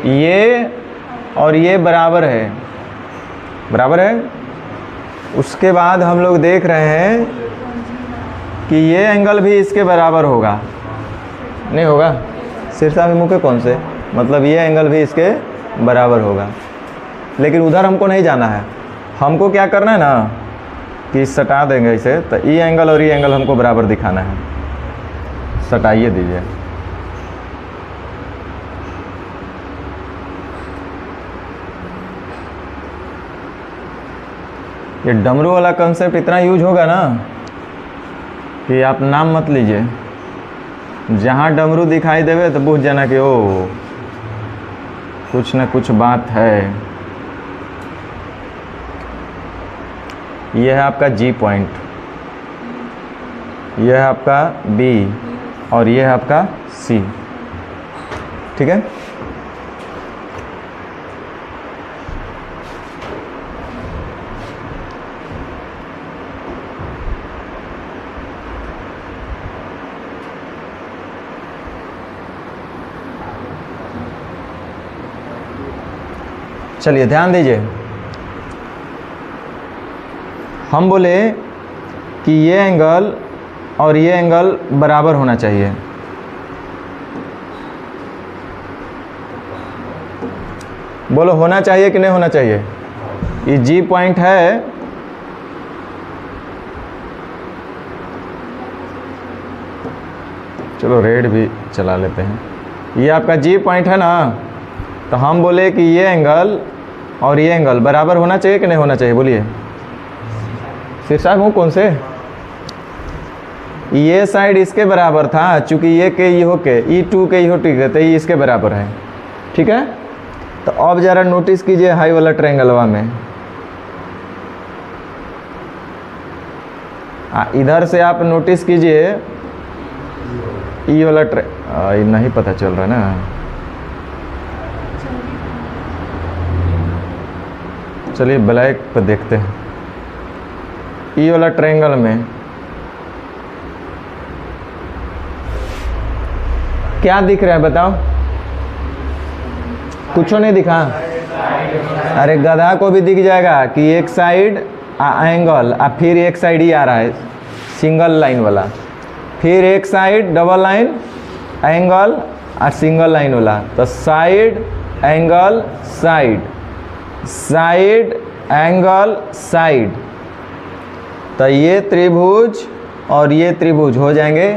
ये और ये बराबर है, बराबर है। उसके बाद हम लोग देख रहे हैं कि ये एंगल भी इसके बराबर होगा, नहीं होगा? शीर्षाभिमुख कौन से, मतलब ये एंगल भी इसके बराबर होगा। लेकिन उधर हमको नहीं जाना है, हमको क्या करना है ना कि सटा देंगे इसे, तो ये एंगल और ये एंगल हमको बराबर दिखाना है। सटाइए दीजिए। ये डमरू वाला कंसेप्ट इतना यूज होगा ना कि आप नाम मत लीजिए, जहाँ डमरू दिखाई देवे तो बुझ जाना कि ओ कुछ न कुछ बात है। यह है आपका G पॉइंट, यह है आपका B और यह है आपका C, ठीक है। चलिए ध्यान दीजिए, हम बोले कि ये एंगल और ये एंगल बराबर होना चाहिए। बोलो होना चाहिए कि नहीं होना चाहिए? ये G पॉइंट है, चलो रेड भी चला लेते हैं। ये आपका G पॉइंट है ना, तो हम बोले कि ये एंगल और ये एंगल बराबर होना चाहिए कि नहीं होना चाहिए? बोलिए। शीर्षाभिमुख कौन से? ये साइड इसके बराबर था, चूंकि ये के ये हो के E2 के हो टी के, तो ये इसके बराबर है, ठीक है। तो अब जरा नोटिस कीजिए हाई वाला ट्रायंगलवा में, इधर से आप नोटिस कीजिए ई वाला नहीं पता चल रहा ना, चलिए ब्लैक पर देखते हैं। ई वाला ट्रायंगल में क्या दिख रहा है बताओ? कुछ नहीं दिखा? अरे गधा को भी दिख जाएगा कि एक साइड एंगल फिर एक साइड ही आ रहा है सिंगल लाइन वाला, फिर एक साइड डबल लाइन एंगल और सिंगल लाइन वाला। तो side angle side, side angle side, तो ये त्रिभुज और ये त्रिभुज हो जाएंगे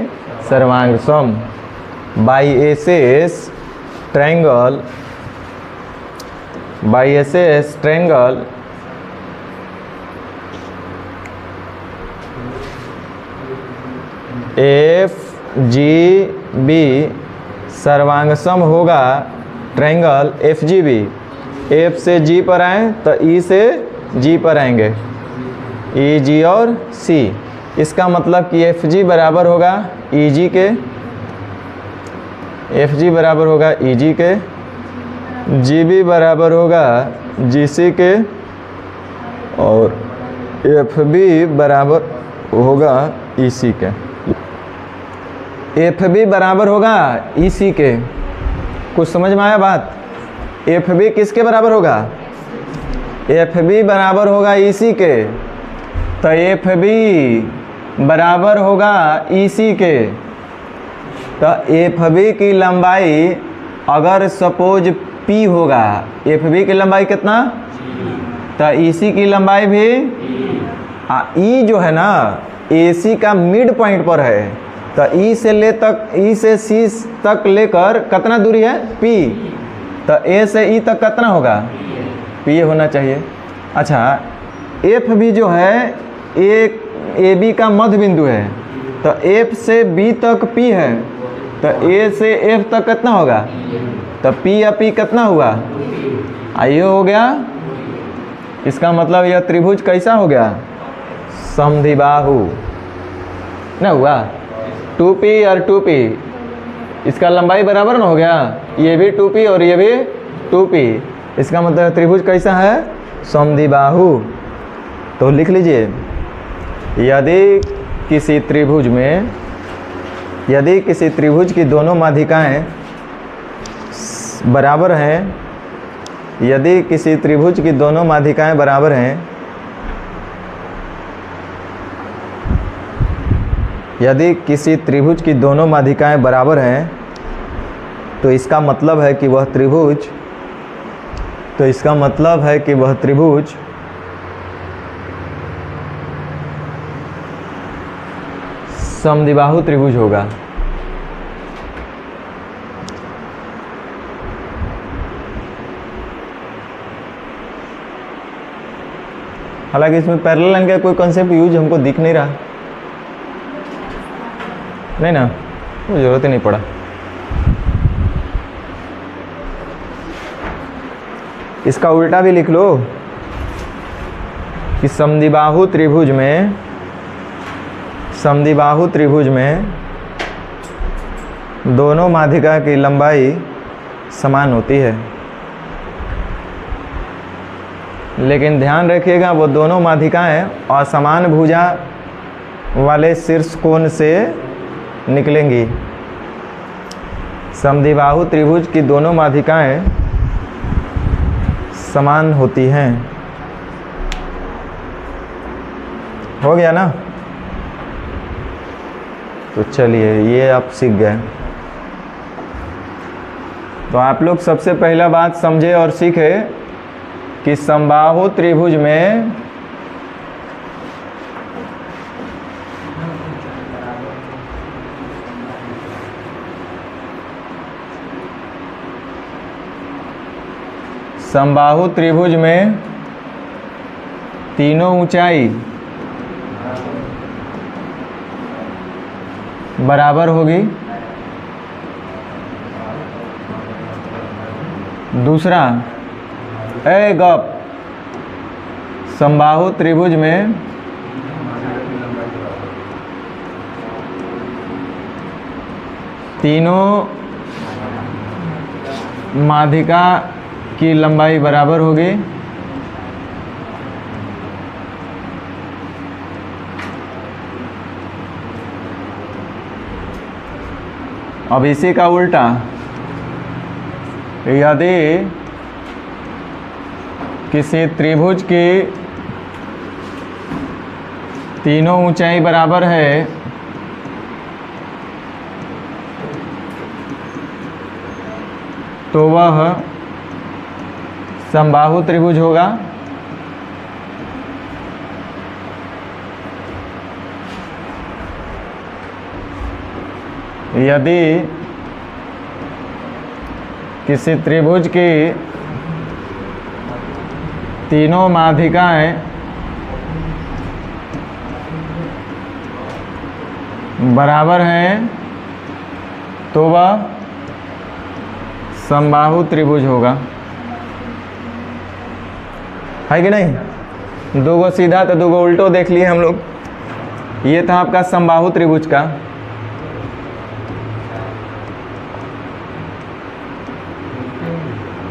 सर्वांग सम। बाईएसएस ट्रायंगल, बाईएसएस ट्रायंगल FGB सर्वांग सम होगा ट्रायंगल FGB। F से G पर आए तो E से G पर आएंगे, E G और C। इसका मतलब कि FG बराबर होगा EG के, FG बराबर होगा EG के, GB बराबर होगा GC के और FB बराबर होगा EC के। FB बराबर होगा EC के, कुछ समझ में आया बात? FB किसके बराबर होगा? FB बराबर होगा EC के, तो FB बराबर होगा EC के। तो FB की लंबाई अगर सपोज P होगा, FB की लंबाई कितना? तो EC की लंबाई भी E जो है ना AC का मिड पॉइंट पर है, तो E से C तक लेकर कितना दूरी है? P। तो A से E तक कितना होगा? P होना चाहिए। अच्छा FB जो है AB का मध्य बिंदु है, तो F से B तक P है, तो A से F तक कितना होगा? तो P या P कितना हुआ? ये हो गया। इसका मतलब यह त्रिभुज कैसा हो गया? समद्विबाहु ना हुआ? 2P और 2P, इसका लंबाई बराबर ना हो गया? ये भी 2P और ये भी 2P, इसका मतलब त्रिभुज कैसा है? समद्विबाहु। तो लिख लीजिए, यदि किसी त्रिभुज में यदि किसी त्रिभुज की दोनों माध्यिकाएं बराबर हैं, यदि किसी त्रिभुज की दोनों माध्यिकाएं बराबर हैं, यदि किसी त्रिभुज की दोनों माध्यिकाएं बराबर हैं तो इसका मतलब है कि वह त्रिभुज समद्विबाहु त्रिभुज होगा। हालांकि इसमें पैरेलल लाइन का कोई कॉन्सेप्ट यूज हमको दिख नहीं रहा, नहीं ना, वो जरूरत ही नहीं पड़ा। इसका उल्टा भी लिख लो कि समद्विबाहु त्रिभुज में दोनों माध्यिका की लंबाई समान होती है, लेकिन ध्यान रखिएगा वो दोनों माध्यिकाएं असमान भुजा वाले शीर्ष कोण से निकलेंगी। समद्विबाहु त्रिभुज की दोनों माध्यिकाएं समान होती हैं। हो गया ना? तो चलिए ये आप सीख गए। तो आप लोग सबसे पहला बात समझे और सीखे कि समबाहु त्रिभुज में तीनों ऊंचाई बराबर होगी। दूसरा, समबाहु त्रिभुज में तीनों माध्यिका की लंबाई बराबर होगी। अब इसी का उल्टा, यदि किसी त्रिभुज की तीनों ऊंचाई बराबर है तो वह समबाहु त्रिभुज होगा। यदि किसी त्रिभुज की तीनों माध्यिकाएं बराबर हैं तो वह समबाहु त्रिभुज होगा। है कि नहीं? दो गो सीधा तो दो गो उल्टो देख लिए हम लोग। ये था आपका समबाहु त्रिभुज का।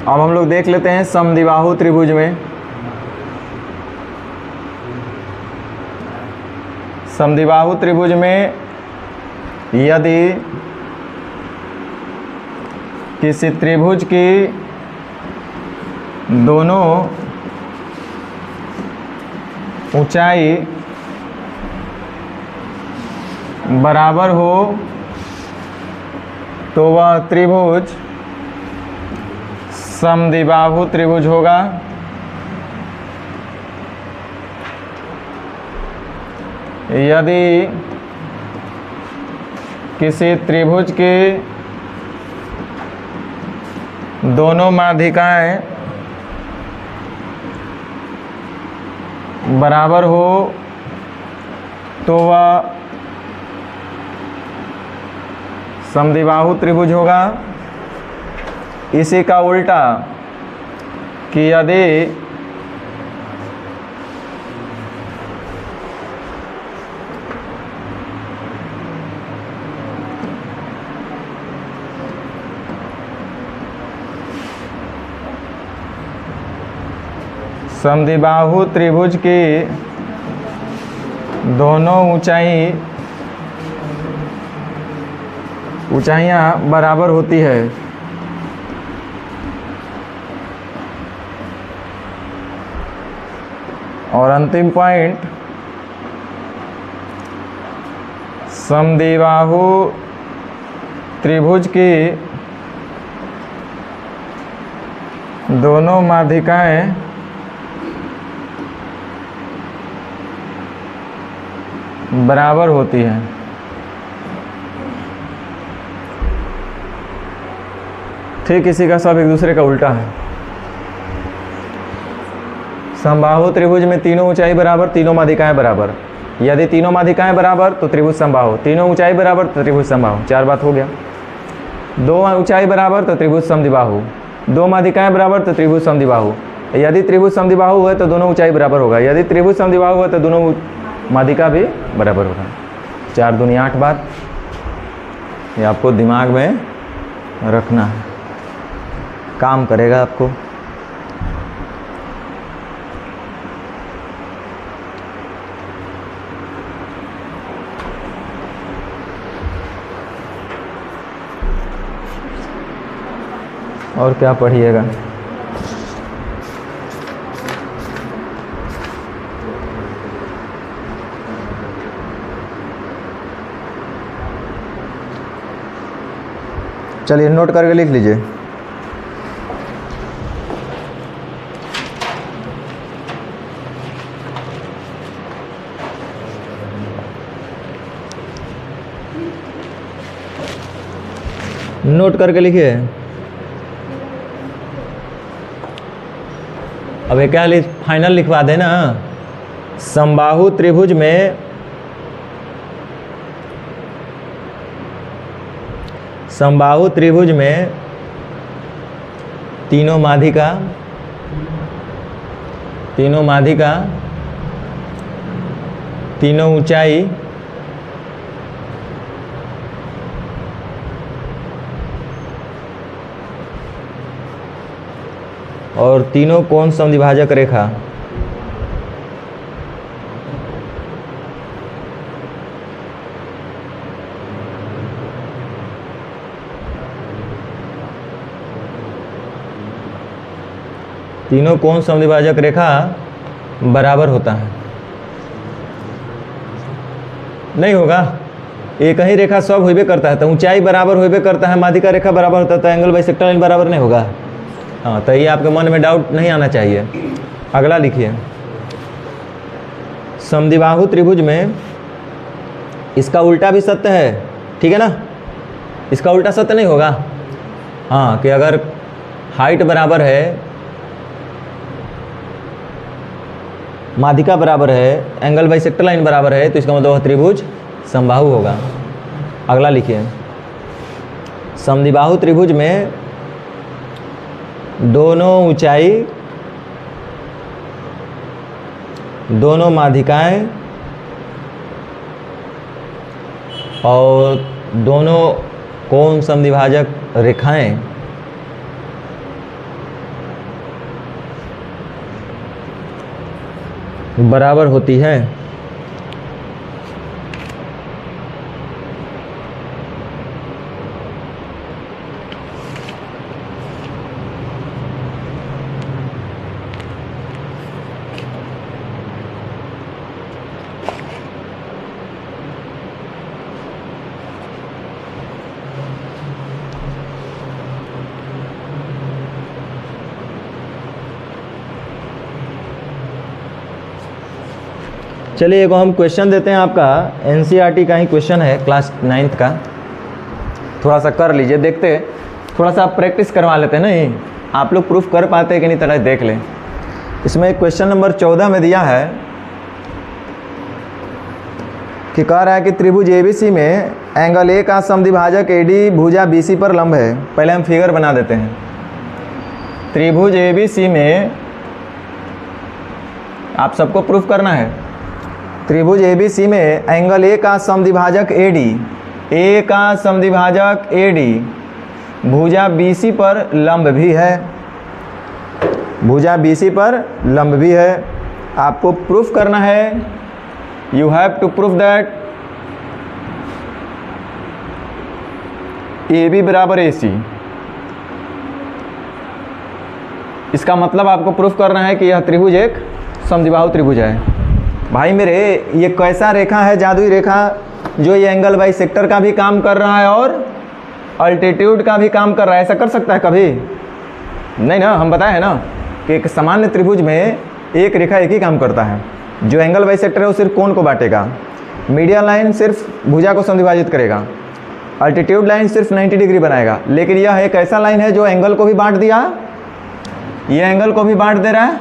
अब हम लोग देख लेते हैं समद्विबाहु त्रिभुज में। समद्विबाहु त्रिभुज में यदि किसी त्रिभुज की दोनों ऊंचाई बराबर हो तो वह त्रिभुज समद्विबाहु त्रिभुज होगा। यदि किसी त्रिभुज की दोनों माध्यिकाएं बराबर हो तो वह समद्विबाहु त्रिभुज होगा। इसी का उल्टा कि यदि समद्विबाहु त्रिभुज की दोनों ऊंचाई ऊंचाइयाँ बराबर होती है। और अंतिम पॉइंट, समद्विबाहु त्रिभुज की दोनों माध्यिकाएं बराबर होती हैं। ठीक इसी का सब एक दूसरे का उल्टा है। समबाहु त्रिभुज में तीनों ऊंचाई बराबर, तीनों माध्यिकाएं बराबर। यदि तीनों माध्यिकाएं बराबर तो त्रिभुज समबाहु, तीनों ऊंचाई बराबर तो त्रिभुज समबाहु। 4 बात हो गया। 2 ऊंचाई बराबर तो त्रिभुज समद्विबाहु, 2 माध्यिकाएं बराबर तो त्रिभुज समद्विबाहु। यदि त्रिभुज समद्विबाहु है तो दोनों ऊंचाई बराबर होगा, यदि त्रिभुज समद्विबाहु है तो दोनों माध्यिका भी बराबर होगा। 4 दूनी 8 बात, ये आपको दिमाग में रखना है, काम करेगा आपको। और क्या पढ़िएगा? चलिए नोट करके लिख लीजिए। नोट करके लिखिए। अब ये क्या फाइनल लिखवा देना। समबाहु त्रिभुज में तीनों माध्यिका तीनों ऊंचाई और तीनों कोण समद्विभाजक रेखा तीनों कोण समद्विभाजक रेखा बराबर होता है। नहीं होगा, एक ही रेखा सब होइबे करता है तो ऊंचाई बराबर होइबे करता है, माध्यिका रेखा बराबर होता है तो एंगल बाइसेक्टर लाइन बराबर नहीं होगा। हाँ, तो ये आपके मन में डाउट नहीं आना चाहिए। अगला लिखिए। समद्विबाहु त्रिभुज में इसका उल्टा भी सत्य है, ठीक है ना? इसका उल्टा सत्य नहीं होगा। हाँ, कि अगर हाइट बराबर है, माध्यिका बराबर है, एंगल बाइसेक्टर लाइन बराबर है तो इसका मतलब त्रिभुज समबाहु होगा। अगला लिखिए। समद्विबाहु त्रिभुज में दोनों ऊंचाई, दोनों माध्यिकाएं और दोनों कोण समद्विभाजक रेखाएं बराबर होती है। चलिए एक हम क्वेश्चन देते हैं। आपका एनसीईआरटी का ही क्वेश्चन है, क्लास 9th का। थोड़ा सा कर लीजिए, देखते थोड़ा सा आप प्रैक्टिस करवा लेते हैं ना, ये आप लोग प्रूफ कर पाते हैं कि नहीं, तरह देख लें। इसमें क्वेश्चन नंबर 14 में दिया है कि कह रहा है कि त्रिभुज एबीसी में एंगल ए का समद्विभाजक एडी भुजा बीसी पर लंब है। पहले हम फिगर बना देते हैं। त्रिभुज एबीसी में आप सबको प्रूफ करना है। त्रिभुज एबीसी में एंगल ए का समद्विभाजक एडी, ए का समद्विभाजक एडी भुजा बीसी पर लंब भी है, भुजा बीसी पर लंब भी है। आपको प्रूफ करना है, you have to proof that A B बराबर ए सी, इसका मतलब आपको प्रूफ करना है कि यह त्रिभुज एक समद्विबाहु त्रिभुज है। भाई मेरे, ये कैसा रेखा है, जादुई रेखा, जो ये एंगल बाई सेक्टर का भी काम कर रहा है और अल्टीट्यूड का भी काम कर रहा है। ऐसा कर सकता है कभी? नहीं ना। हम बताए हैं ना कि एक सामान्य त्रिभुज में एक रेखा एक ही काम करता है। जो एंगल बाई सेक्टर है वो सिर्फ कोण को बांटेगा, मीडियन लाइन सिर्फ भुजा को समद्विभाजित करेगा, अल्टीट्यूड लाइन सिर्फ 90 डिग्री बनाएगा। लेकिन यह एक ऐसा लाइन है जो एंगल को भी बांट दिया, ये एंगल को भी बांट दे रहा है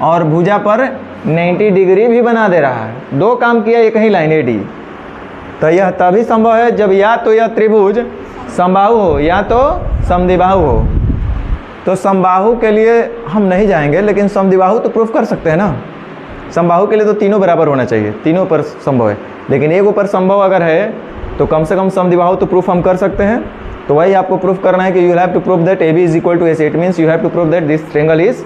और भुजा पर 90 डिग्री भी बना दे रहा है। दो काम किया एक ही लाइन एडी। तो यह तभी संभव है जब या तो यह त्रिभुज समबाहु हो या तो समद्विबाहु हो। तो समबाहु के लिए हम नहीं जाएंगे, लेकिन समद्विबाहु तो प्रूफ कर सकते हैं ना। समबाहु के लिए तो तीनों बराबर होना चाहिए, तीनों पर संभव है। लेकिन एक ऊपर संभव अगर है तो कम से कम समद्विबाहु तो प्रूफ हम कर सकते हैं। तो वही आपको प्रूफ करना है कि you have to proof that A B is equal to A C. It means you have to proof that this triangle is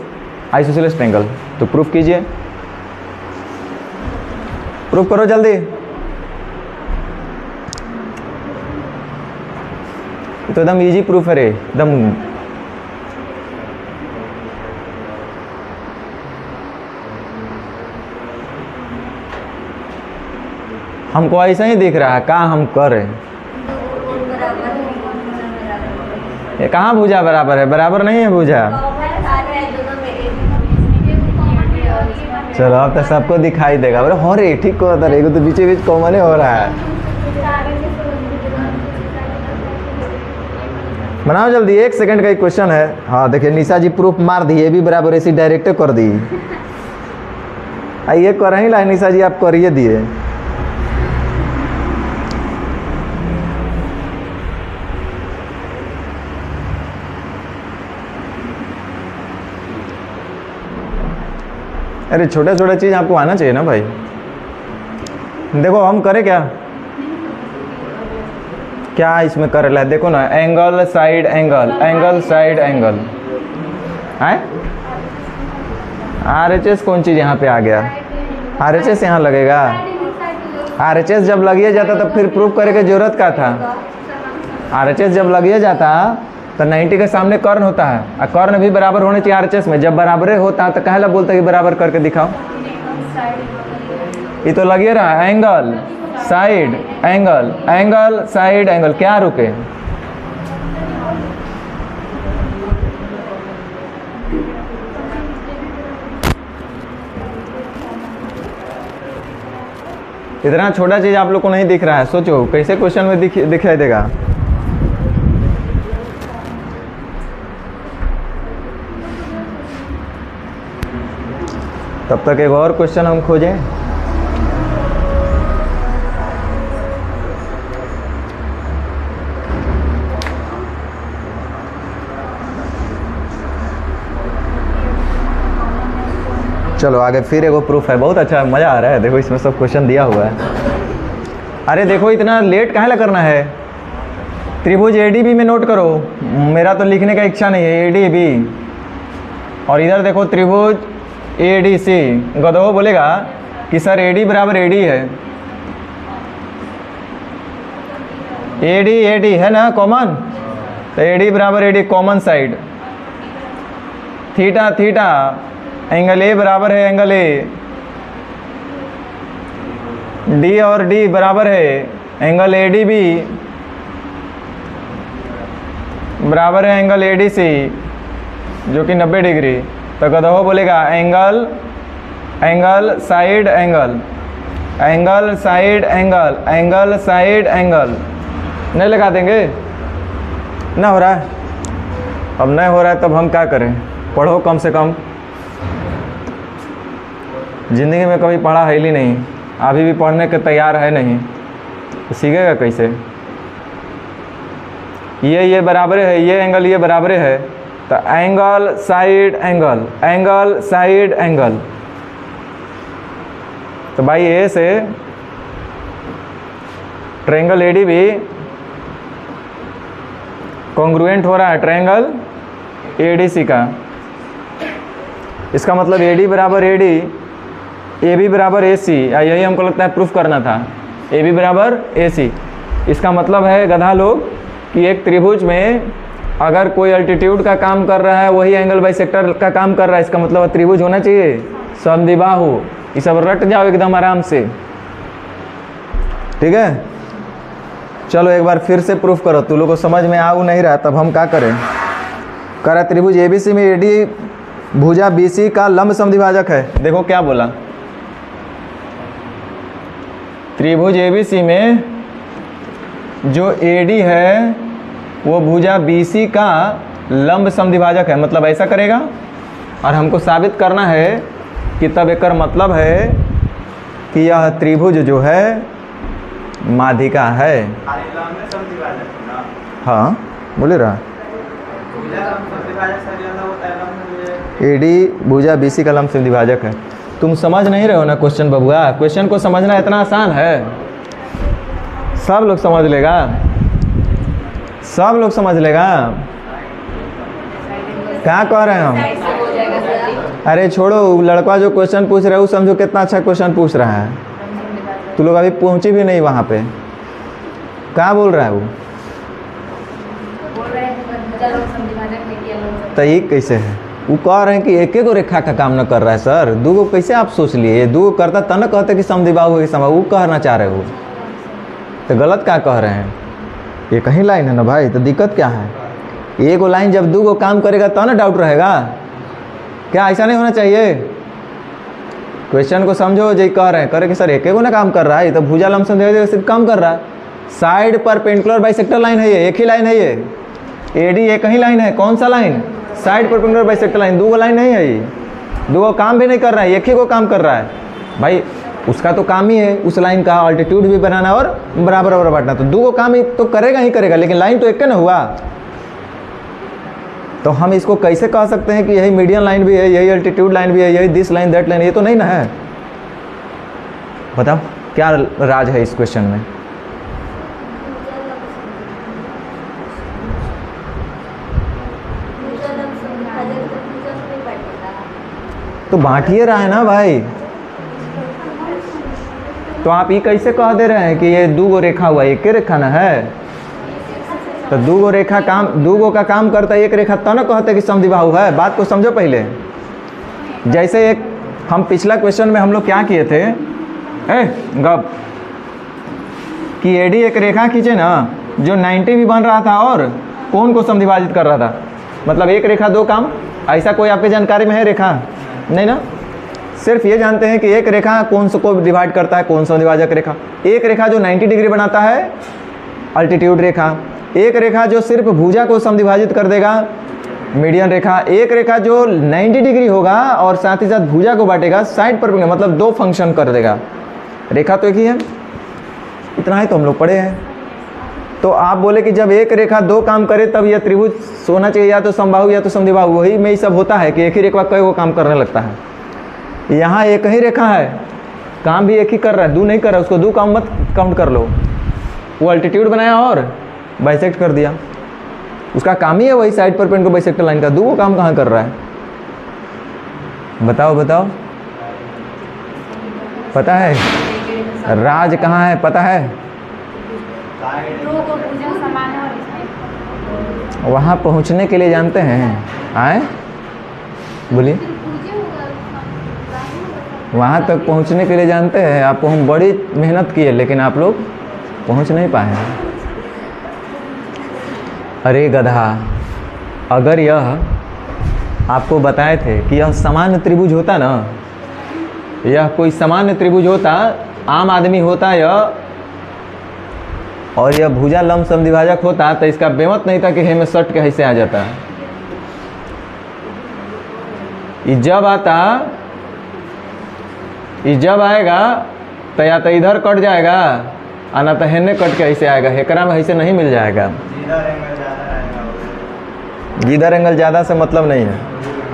isosceles triangle. तो प्रूफ कीजिए, प्रूफ करो जल्दी। तो एकदम इजी प्रूफ है रे, एकदम। हमको ऐसा ही दिख रहा है, कहाँ हम करें? ये कहाँ भुजा बराबर है? बराबर नहीं है भुजा। चलो अब तो सबको दिखाई देगा। बोले हो रे, ठीक को बता रहे, तो बीचे बीच कॉमन हो रहा है। बनाओ जल्दी, 1 सेकंड का एक क्वेश्चन है। हाँ देखिए, निशा जी प्रूफ मार दी, ए बी बराबर ए सी डायरेक्ट कर दी। आइए कर ही ला निशा जी, आप करिए दिए। अरे छोटा छोटा चीज़ आपको आना चाहिए ना भाई। देखो हम करें क्या क्या इसमें कर रहा है, देखो ना, angle side angle, angle side angle है। RHS कौन चीज़ यहाँ पे आ गया? RHS यहाँ लगेगा। RHS जब लगिए जाता तो फिर प्रूफ करे की जरूरत क्या था? RHS जब लगिए जाता तो 90 के सामने कर्ण होता है, और कर्ण भी बराबर होने चाहिए RHS में। जब बराबर होता है तो कहला बोलता है कि बराबर करके दिखाओ। ये तो लगिए रहा, angle side angle, angle side angle, क्या रुके? इतना छोटा चीज आप लोग को नहीं दिख रहा है, सोचो कैसे क्वेश्चन में दिखाई देगा। तब तक एक और क्वेश्चन हम खोजें। चलो आगे फिर एगो प्रूफ है, बहुत अच्छा, मज़ा आ रहा है। देखो इसमें सब क्वेश्चन दिया हुआ है। अरे देखो इतना लेट काहे ला करना है? त्रिभुज ADB में नोट करो, मेरा तो लिखने का इच्छा नहीं है। ADB और इधर देखो त्रिभुज ADC। गधो बोलेगा कि सर AD बराबर AD है। AD है ना कॉमन, तो AD बराबर AD common side. Theta theta, angle A बराबर है एंगल A। D और D बराबर है एंगल ADB बराबर है एंगल ADC जो कि 90 डिग्री। तो गधो बोलेगा angle, angle side angle, angle side angle, angle side angle. नहीं लगा देंगे? ना हो रहा है? अब नहीं हो रहा है तब हम क्या करें? पढ़ो कम से कम। ज़िंदगी में कभी पढ़ा है ही नहीं, अभी भी पढ़ने के तैयार है नहीं, तो सीखेगा कैसे? ये बराबर है, ये एंगल ये बराबर है, तो angle side angle, angle side angle. तो भाई ए से ट्रायंगल ADB कॉन्ग्रुएंट हो रहा है ट्रायंगल ADC का। इसका मतलब AD बराबर AD, AB बराबर AC, यही हमको लगता है प्रूफ करना था। AB बराबर AC। इसका मतलब है गधा लोग कि एक त्रिभुज में अगर कोई अल्टीट्यूड का काम कर रहा है वही एंगल बाइसेक्टर का काम कर रहा है, इसका मतलब त्रिभुज होना चाहिए समद्विबाहु। ये सब रट जाओ एकदम आराम से, ठीक है। चलो एक बार फिर से प्रूफ करो, तू लोग को समझ में आ नहीं रहा तब हम क्या करें। कह रहा त्रिभुज एबीसी में एडी भुजा बीसी का लंब समद्विभाजक है। देखो क्या बोला, त्रिभुज एबीसी में जो एडी है वो भुजा बीसी का लंब समद्विभाजक है, मतलब ऐसा करेगा। और हमको साबित करना है कि तब एक मतलब है कि यह त्रिभुज जो है माध्यिका है। हाँ बोले रहा, एडी भुजा बीसी का लंब समद्विभाजक है। तुम समझ नहीं रहे हो ना क्वेश्चन बबुआ, क्वेश्चन को समझना इतना आसान है, सब लोग समझ लेगा, सब लोग समझ लेगा। क्या कह रहे हैं हम? अरे छोड़ो, लड़का जो क्वेश्चन पूछ रहे हो समझो कितना अच्छा क्वेश्चन पूछ रहा है। तू लोग अभी पहुंचे भी नहीं वहाँ पे, क्या बोल रहा है वो? तो ये कैसे है? वो कह रहे हैं कि एक एक रेखा का काम न कर रहा है सर, दो गो कैसे आप सोच लिए? दो गो करता तब न कहते कि समद्विबाहु है समय, वो कहना चाह रहे हो तो गलत क्या कह रहे हैं? ये कहीं लाइन है ना भाई, तो दिक्कत क्या है? एक गो लाइन जब दो गो काम करेगा तो ना डाउट रहेगा क्या? ऐसा नहीं होना चाहिए। क्वेश्चन को समझो, जो कह रहे हैं करे कि सर एक गो ना काम कर रहा है, तो भुजा लंब समद्विभाजक सिर्फ काम कर रहा है। साइड परपेंडिकुलर बाइसेक्टर लाइन है, ये एक ही लाइन है, ये एडी एक ही लाइन है। कौन सा line? Side perpendicular bisector line, दो गो लाइन नहीं है, ये दो गो काम भी नहीं कर रहा है, एक ही को काम कर रहा है भाई। उसका तो काम ही है उस लाइन का अल्टीट्यूड भी बनाना और बराबर बराबर बांटना, तो दो गो काम ही तो करेगा ही करेगा, लेकिन लाइन तो एक ना हुआ। तो हम इसको कैसे कह सकते हैं कि यही मीडियन लाइन भी है, यही अल्टीट्यूड लाइन भी है, यही दिस लाइन दैट लाइन? ये तो नहीं ना है। बताओ क्या राज है इस क्वेश्चन में? तो बांटिए रहा है ना भाई, तो आप ये कैसे कह दे रहे हैं कि ये दो गो रेखा हुआ, एक रेखा ना है? तो दो गो रेखा काम, दो गो का काम करता है एक रेखा, तो ना कहते कि समद्विबाहु है। बात को समझो पहले। जैसे एक हम पिछला क्वेश्चन में हम लोग क्या किए थे, गप कि एडी एक रेखा खींचे ना जो 90 भी बन रहा था और कौन को समद्विभाजित कर रहा था, मतलब एक रेखा दो काम। ऐसा कोई आपकी जानकारी में है रेखा? नहीं ना, सिर्फ ये जानते हैं कि एक रेखा कौन से को डिवाइड करता है, कौन सा द्विभाजक रेखा। एक रेखा जो 90 डिग्री बनाता है अल्टीट्यूड रेखा, एक रेखा जो सिर्फ भुजा को समद्विभाजित कर देगा मीडियन रेखा, एक रेखा जो 90 डिग्री होगा और साथ ही साथ भुजा को बांटेगा साइड पर, मतलब दो फंक्शन कर देगा। रेखा तो एक ही है, इतना ही तो हम लोग पढ़े हैं। तो आप बोले कि जब एक रेखा दो काम करे तब यह त्रिभुज होना चाहिए, या तो समबाहु या तो समद्विबाहु। वही में ही सब होता है कि एक ही रेखा कई वो काम करने लगता है। यहाँ एक ही रेखा है, काम भी एक ही कर रहा है, दो नहीं कर रहा है, उसको दो काम मत काउंट कर लो। वो अल्टीट्यूड बनाया और बाइसेक्ट कर दिया, उसका काम ही है वही साइड पर पेंट को बाइसेक्टर लाइन का। दो वो काम कहाँ कर रहा है? बताओ बताओ, पता है राज कहाँ है? पता है वहाँ पहुँचने के लिए जानते हैं आए, बोलिए वहाँ तक पहुँचने के लिए जानते हैं आपको, हम बड़ी मेहनत किए लेकिन आप लोग पहुँच नहीं पाए। अरे गधा, अगर यह आपको बताए थे कि यह सामान्य त्रिभुज होता ना, यह कोई सामान्य त्रिभुज होता, आम आदमी होता यह, और यह भुजा लंब समद्विभाजक होता, तो इसका बेमत नहीं था कि हे में सट के ऐसे आ जाता। ये जब आता, ये जब आएगा तो या तो इधर कट जाएगा और ना तो हेने कट के ऐसे आएगा, हेकरा में ऐसे नहीं मिल जाएगा। जिधर एंगल ज़्यादा से मतलब नहीं है,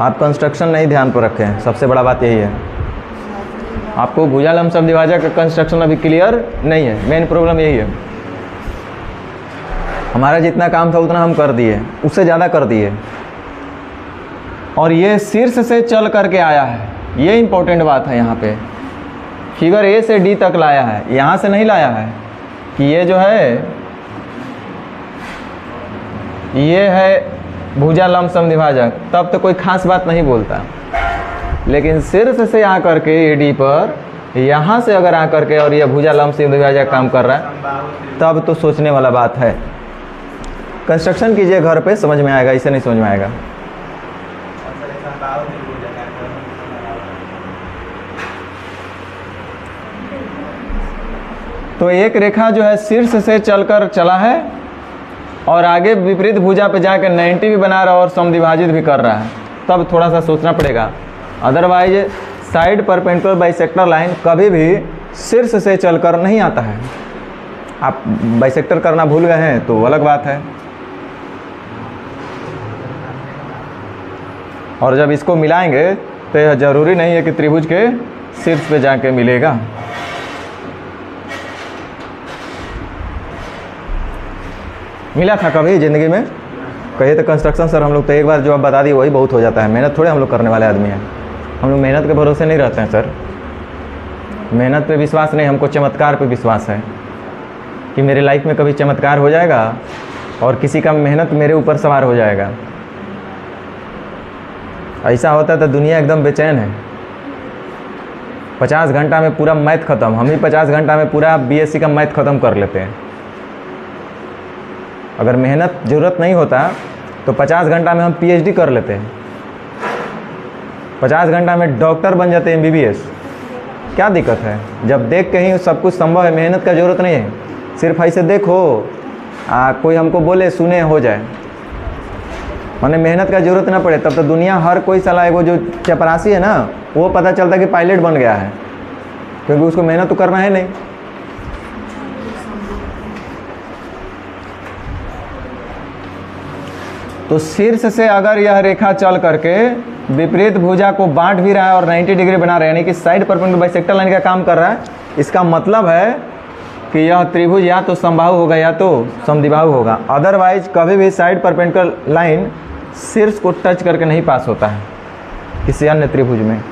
आप कंस्ट्रक्शन नहीं ध्यान पर रखें, सबसे बड़ा बात यही है। आपको भुजा लंब समद्विभाजक का कंस्ट्रक्शन अभी क्लियर नहीं है, मेन प्रॉब्लम यही है। हमारा जितना काम था उतना हम कर दिए, उससे ज़्यादा कर दिए, और ये शीर्ष से चल करके आया है, ये इम्पोर्टेंट बात है। यहाँ पे फिगर ए से डी तक लाया है, यहाँ से नहीं लाया है कि ये जो है ये है भुजा लंब समद्विभाजक, तब तो कोई खास बात नहीं बोलता। लेकिन शीर्ष से आकर के एडी पर यहाँ से अगर आकर के और ये भुजा लंब समद्विभाजक काम कर रहा है, तब तो सोचने वाला बात है। कंस्ट्रक्शन कीजिए घर पे, समझ में आएगा, इसे नहीं समझ में आएगा। तो एक रेखा जो है शीर्ष से चलकर चला है और आगे विपरीत भुजा पे जाकर 90 भी बना रहा है और समद्विभाजित भी कर रहा है, तब थोड़ा सा सोचना पड़ेगा। Otherwise side perpendicular bisector line कभी भी शीर्ष से चलकर नहीं आता है। आप बाइसेक्टर करना भूल गए हैं तो अलग बात है। और जब इसको मिलाएंगे तो यह जरूरी नहीं है कि त्रिभुज के शीर्ष पे जाके मिलेगा। मिला था कभी ज़िंदगी में? कहिए तो कंस्ट्रक्शन सर हम लोग तो एक बार जो आप बता दिए वही बहुत हो जाता है। मेहनत थोड़े हम लोग करने वाले आदमी हैं। हम लोग मेहनत के भरोसे नहीं रहते हैं सर। मेहनत पे विश्वास नहीं, हमको चमत्कार पे विश्वास है कि मेरे लाइफ में कभी चमत्कार हो जाएगा और किसी का मेहनत मेरे ऊपर सवार हो जाएगा। ऐसा होता तो दुनिया एकदम बेचैन है। 50 घंटा में पूरा मैथ ख़त्म, हम ही 50 घंटा में पूरा बीएससी का मैथ ख़त्म कर लेते हैं। अगर मेहनत ज़रूरत नहीं होता तो 50 घंटा में हम पीएचडी कर लेते हैं। 50 घंटा में डॉक्टर बन जाते हैं, एमबीबीएस। क्या दिक्कत है? जब देख के ही सब कुछ संभव है, मेहनत का ज़रूरत नहीं है। सिर्फ ऐसे देखो, कोई हमको बोले सुने हो जाए, माने मेहनत का ज़रूरत ना पड़े, तब तो दुनिया हर कोई साला वो जो चपरासी है ना, वो पता चलता कि पायलट बन गया है, क्योंकि उसको मेहनत तो करना है नहीं। तो शीर्ष से अगर यह रेखा चल करके विपरीत भुजा को बांट भी रहा है और 90 डिग्री बना रहा है, यानी कि साइड परपेंडिकुलर बाइसेक्टर लाइन का काम कर रहा है, इसका मतलब है कि यह त्रिभुज या तो समबाहु होगा या तो समद्विबाहु होगा। अदरवाइज कभी भी साइड परपेंडिकुलर लाइन शीर्ष को टच करके नहीं पास होता है किसी अन्य त्रिभुज में।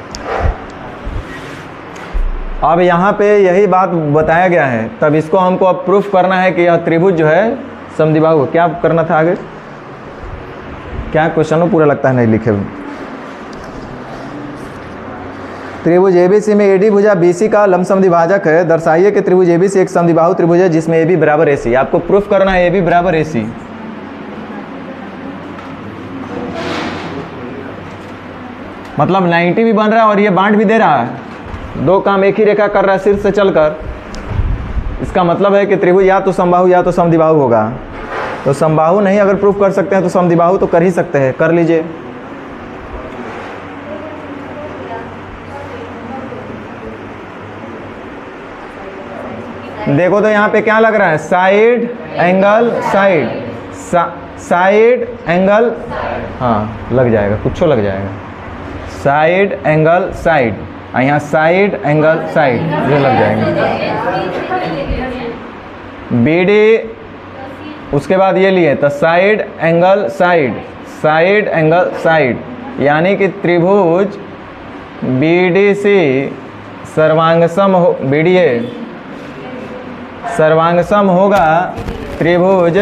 अब यहाँ पे यही बात बताया गया है, तब इसको हमको अब प्रूफ करना है कि यह त्रिभुज जो है समद्विबाहु। क्या करना था आगे? क्या क्वेश्चन पूरा लगता है नहीं लिखे हुए। त्रिभुज एबीसी में एडी भुजा बीसी का लंब समद्विभाजक है। दर्शाइए कि त्रिभुज एबीसी एक समद्विबाहु त्रिभुज है जिसमें एबी बराबर एसी। आपको प्रूफ करना है एबी बराबर एसी। मतलब 90 भी बन रहा है और ये बांट भी दे रहा है। दो काम एक ही रेखा कर रहा है शीर्ष से चलकर। इसका मतलब है कि त्रिभुज या तो समबाहु या तो समद्विबाहु होगा। तो समबाहु नहीं अगर प्रूफ कर सकते हैं तो समद्विबाहु तो कर ही सकते हैं, कर लीजिए। देखो तो यहाँ पे क्या लग रहा है, side angle side, side angle, हाँ लग जाएगा, कुछ लग जाएगा, साइड एंगल साइड, यहाँ साइड एंगल साइड, ये लग जाएगा। BD उसके बाद ये लिए तो side angle side, side angle side, यानी कि त्रिभुज BDC सर्वांगसम हो, BDA सर्वांगसम होगा त्रिभुज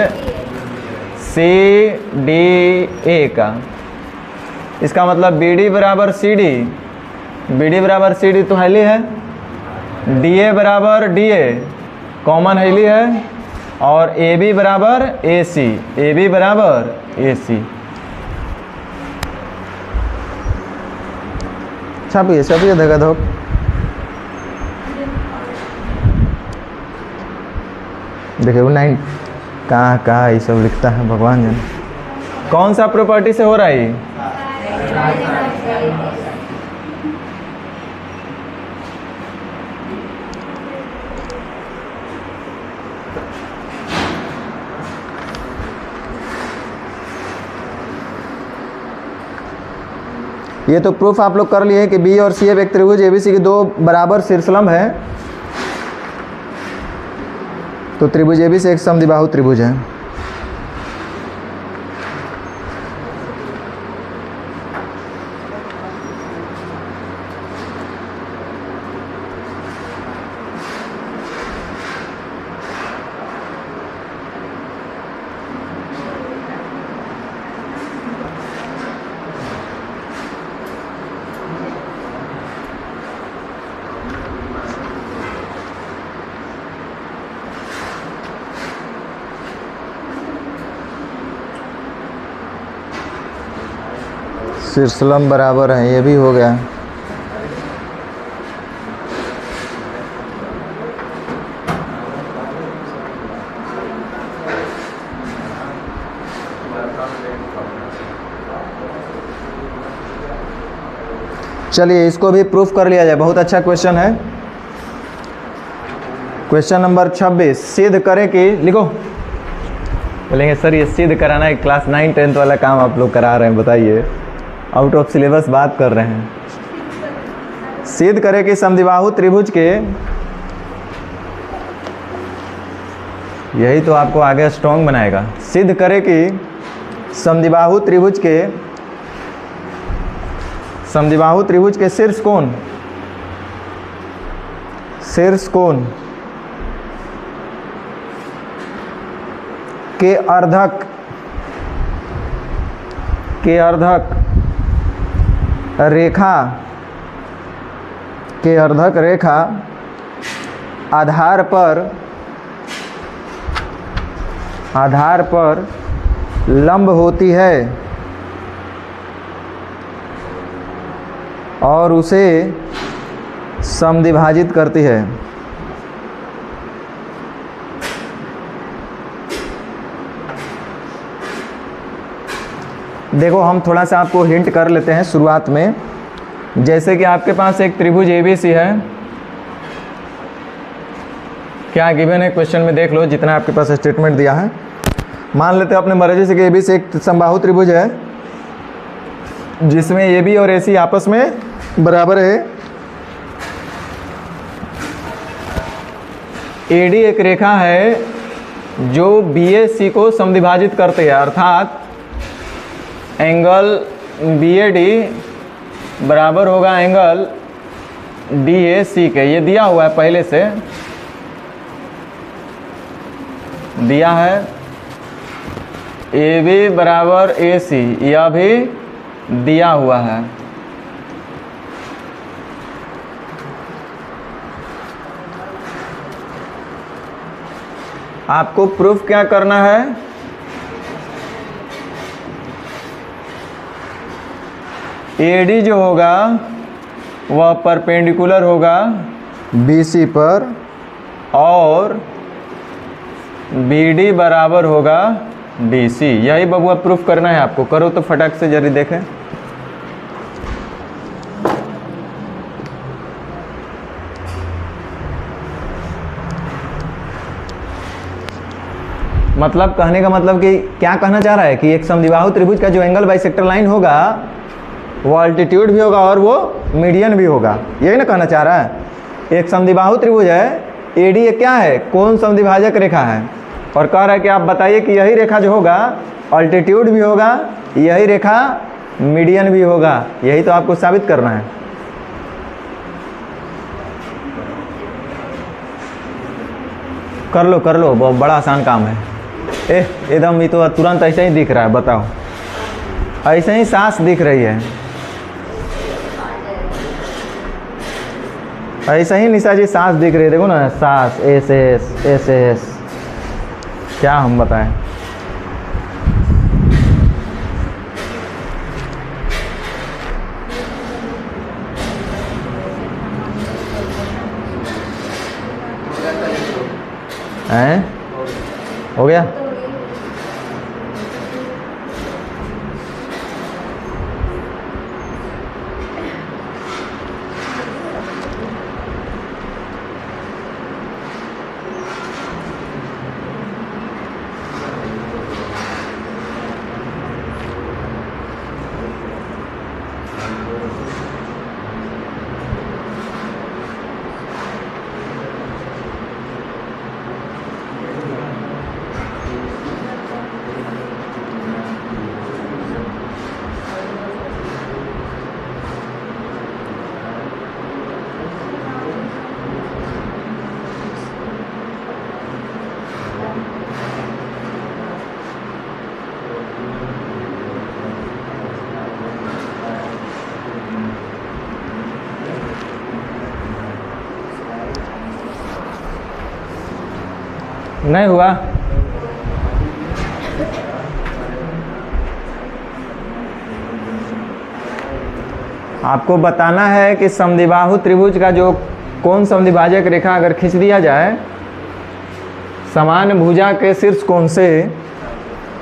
CDA का। इसका मतलब BD बराबर CD, BD बराबर CD तो हैली है, DA बराबर DA कॉमन हैली है, और AB बराबर AC, AB बराबर AC। छापिए छापिए धगा धोक। देखिए वो 9 कहाँ ये सब लिखता है, भगवान जाने कौन सा प्रॉपर्टी से हो रहा है। ये तो प्रूफ आप लोग कर लिए कि बी और सी एक त्रिभुज एबीसी के दो बराबर शीर्षलंब है, तो त्रिभुज एबीसी एक समद्विबाहु त्रिभुज है। शीर्षलंब बराबर है, ये भी हो गया। चलिए इसको भी प्रूफ कर लिया जाए, बहुत अच्छा क्वेश्चन है। क्वेश्चन नंबर 26, सिद्ध करें कि, लिखो। बोलेंगे सर ये सिद्ध कराना है, क्लास 9 10th वाला काम आप लोग करा रहे हैं, बताइए, आउट ऑफ सिलेबस बात कर रहे हैं। सिद्ध करें कि समद्विबाहु त्रिभुज के, यही तो आपको आगे स्ट्रॉन्ग बनाएगा। सिद्ध करें कि समद्विबाहु त्रिभुज के, समद्विबाहु त्रिभुज के शीर्ष कोण, शीर्ष कोण के अर्धक, के अर्धक रेखा, के अर्धक रेखा आधार पर लंब होती है और उसे समद्विभाजित करती है। देखो हम थोड़ा सा आपको हिंट कर लेते हैं शुरुआत में। जैसे कि आपके पास एक त्रिभुज ABC है, क्या गिवन है क्वेश्चन में, देख लो जितना आपके पास स्टेटमेंट दिया है। मान लेते हैं अपने मर्जी से कि ABC एक समबाहु त्रिभुज है जिसमें AB और AC आपस में बराबर है। AD एक रेखा है जो BAC को समद्विभाजित करती है, अर्थात एंगल BAD बराबर होगा एंगल DAC के। ये दिया हुआ है पहले से, दिया है AB बराबर AC, यह भी दिया हुआ है। आपको प्रूफ क्या करना है, AD जो होगा वह परपेंडिकुलर होगा BC पर और BD बराबर होगा DC। यही बबुआ प्रूफ करना है आपको। करो तो फटाक से जरी देखें। मतलब कहने का मतलब कि क्या कहना चाह रहा है कि एक समद्विबाहु त्रिभुज का जो एंगल बाइसेक्टर लाइन होगा वो अल्टीट्यूड भी होगा और वो मीडियन भी होगा, यही ना कहना चाह रहा है। एक समद्विबाहु त्रिभुज है, AD ये क्या है, कोण समद्विभाजक रेखा है, और कह रहा है कि आप बताइए कि यही रेखा जो होगा अल्टीट्यूड भी होगा, यही रेखा मीडियन भी होगा। यही तो आपको साबित करना है। कर लो बहुत बड़ा आसान काम है। एकदम ये तो तुरंत ऐसे ही दिख रहा है, बताओ, ऐसे ही सांस दिख रही है, ऐसा ही निशा जी सांस दिख रही है, देखो ना सांस, एस क्या हम बताएं। हैं, हो गया। नहीं हुआ। आपको बताना है कि समद्विबाहु त्रिभुज का जो कोण समद्विभाजक रेखा अगर खींच दिया जाए समान भुजा के शीर्ष कोण से,